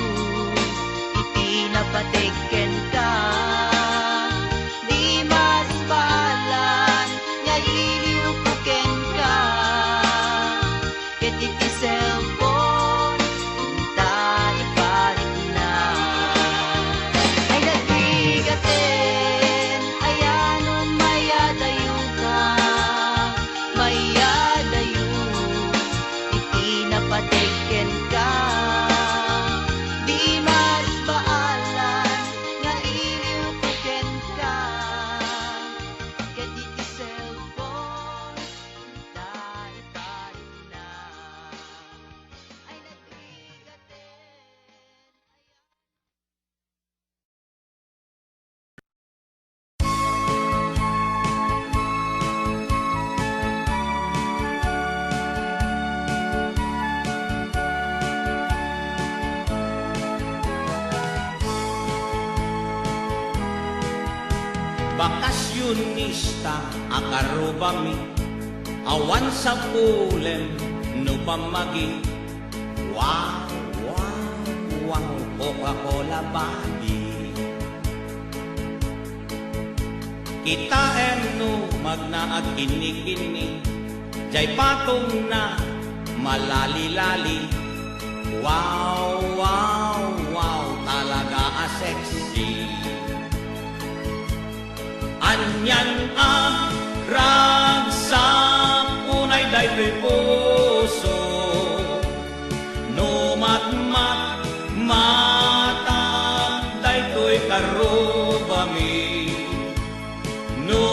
iti napategen ka. Di mas baalan, nga iliw puken ka, ket iti cellphone, ta iparik na. Ay nagrigaten, ayano mayadayo ka, mayadayo, iti napategen ka. Di mas baalan, nga iliw puken ka, ket iti cellphone, ta iparik na. Ay nagrigaten. Bakasyonista akarubami, awan sa pulem no pamagi. Wow, wow, wow, Coca-Cola body. Kita no magnaag kini-kini, jay patong na malali-lali. Wow, wow, wow, talaga sexy. Anyan rag sa punay day puso, no matmat mata day to'y karubami, no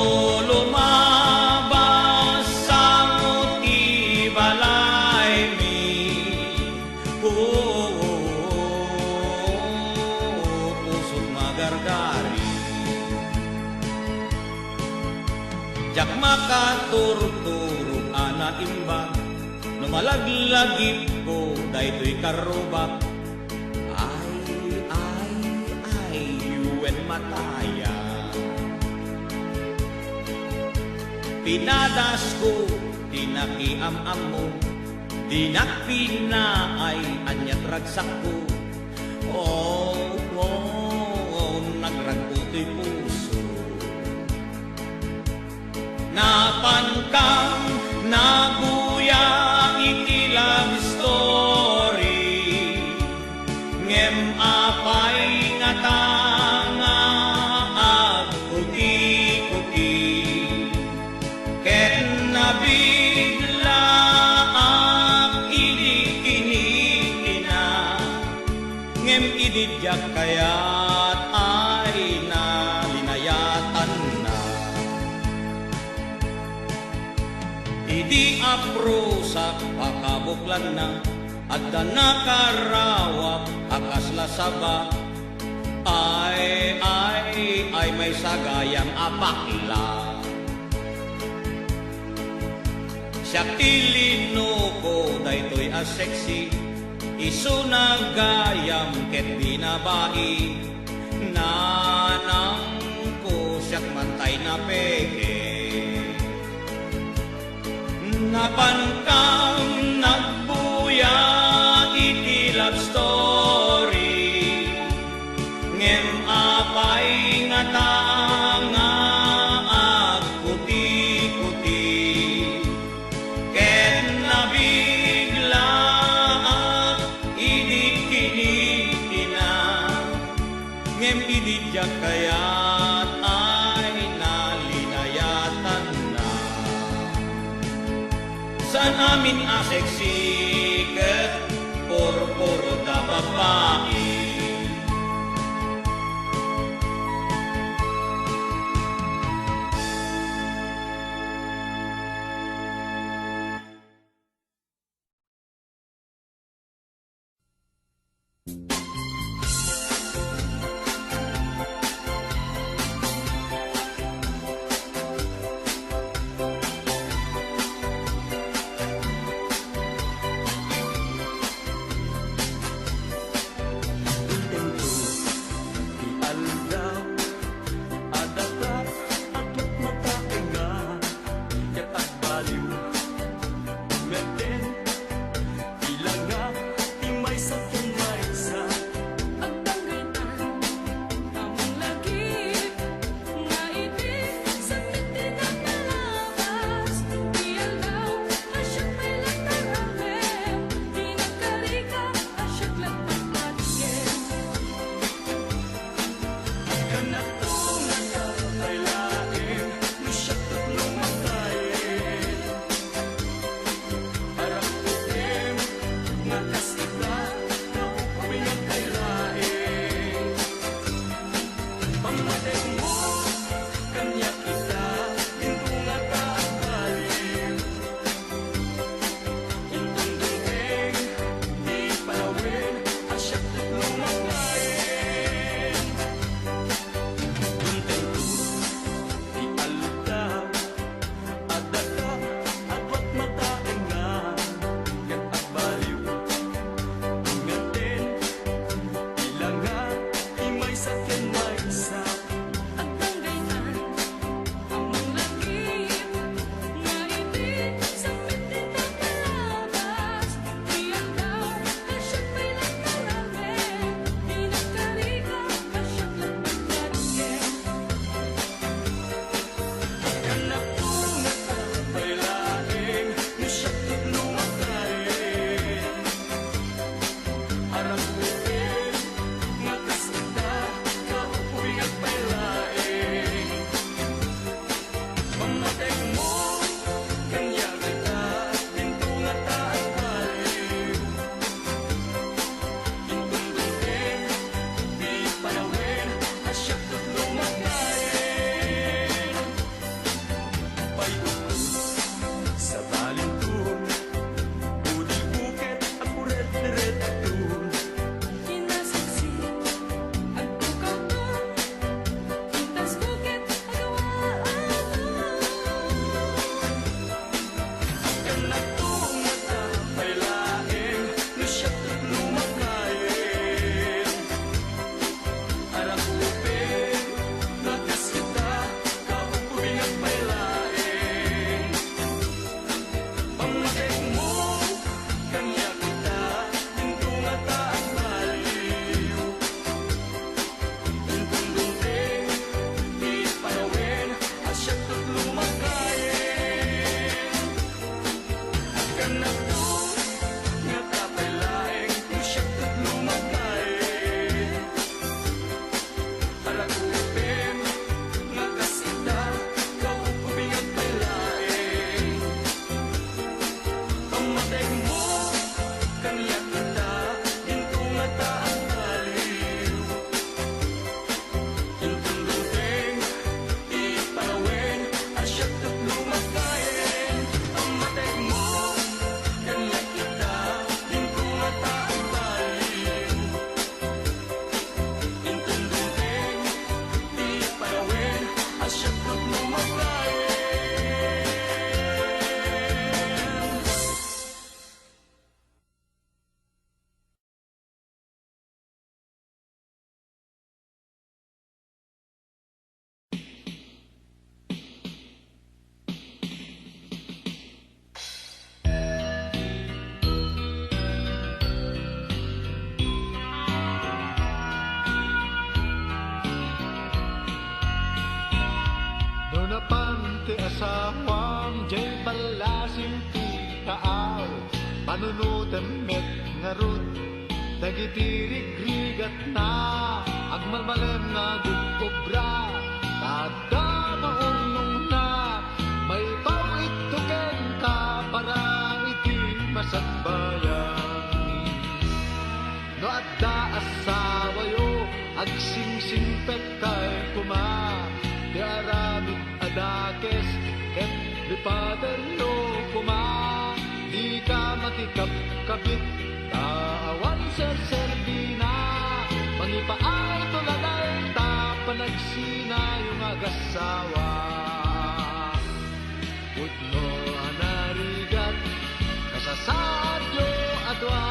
lumabas sa muti balay mi. Puso't magargari, jak makaturturog ana imbag, no malaglagip ko daytoy karubak. Ay, yuen mataya. Pinadas ko, Inakiam-am mo, di nakpinaay anyat ragsak ko. Nagragputo'y puso. Napankam, naguya, iti love story. Ngem apay nga tanga, ag kuti-kuti. Ken nabigla ak idi-kinikina. Ngem ididyak kaya't ay nalinayatan na. Idi aprusak pakabuklan na, at da nakarawak akas lasaba. Ay may sagayang apakla. Siya tilino ko daytoy as sexy, isu nagayam ket binabai. Nanang ko siyak mantay na peke. Napankam nagbuya iti love story. Ngem apay nga tanga ag kuti-kuti. Ken nabigla ak idi-kinikina. Ngem ididyak kaya't ay nalinayatan na. San amin aseksiket, puro-puro da babae. panunutan met ngarut, dagitirig-rigat na, agmalmalan nga gugubra, tada maunong na, may pawit tuken ka para iti masagbayan. No adda asawa yo, agsingsingpet kay kuma, di aramid adakes, ket lipaten yo kuma, di ka makikapkabit, taawan sa serbina, mangipaay tuladay, panagsina yung agasawa. Putno anarigat, kasasadyo adwa,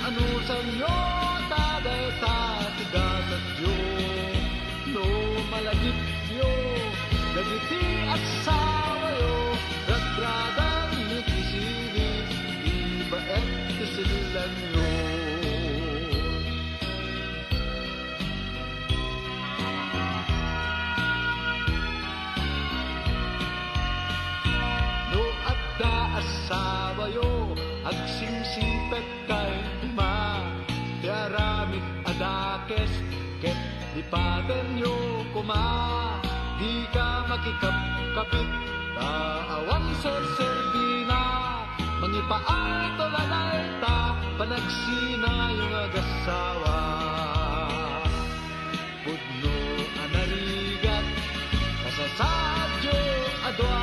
anusan nyo, taday tatigasat yo, no malagip yo, dagiti asawa yo, ragradang nagkisili, ibaet kasilan yo. No adda asawa yo, agsingsingpet kay ma, tiaramid adakes, ket lipaten yo kuma, di ka makikapkabit, taawan sa serbina, mangipaay tolalay ta, panagsina yung agasawa. Pudno anarigat, kasasadyo adwa,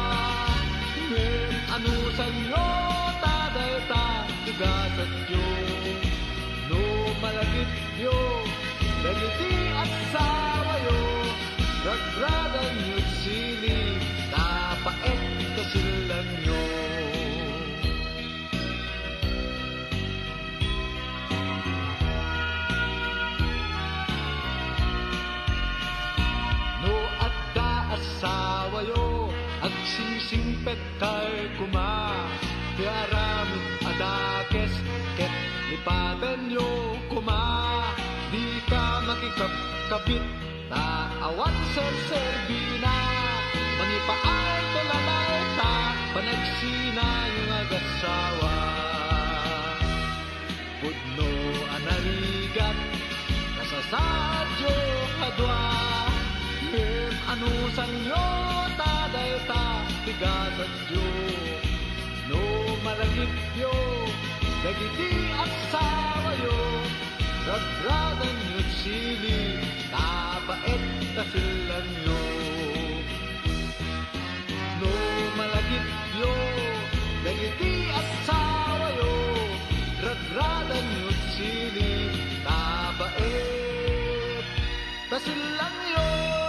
men anusan yo, taday ta, tigasat yo, no malagit yo, dagiti asawa yo, ragradan yo sili, napaet kasilan yo. No adda asawa yo, agsingsingpet kay kuma, di aramid adakes, ket lipaten yo kuma, di ka makikapkabit, taawan sa serbina, mangipaay tolalay ta, panagsina yung agasawa. Pudno anarigat, kasasadyo adwa, men anusan yo, taday ta, tigasat yo, no malagip yo, dagiti asawa yo, ragradan yo sili, napaet kasilan yo. No malagip yo, dagiti asawa yo, ragradan yo sili, napaet kasilan yo.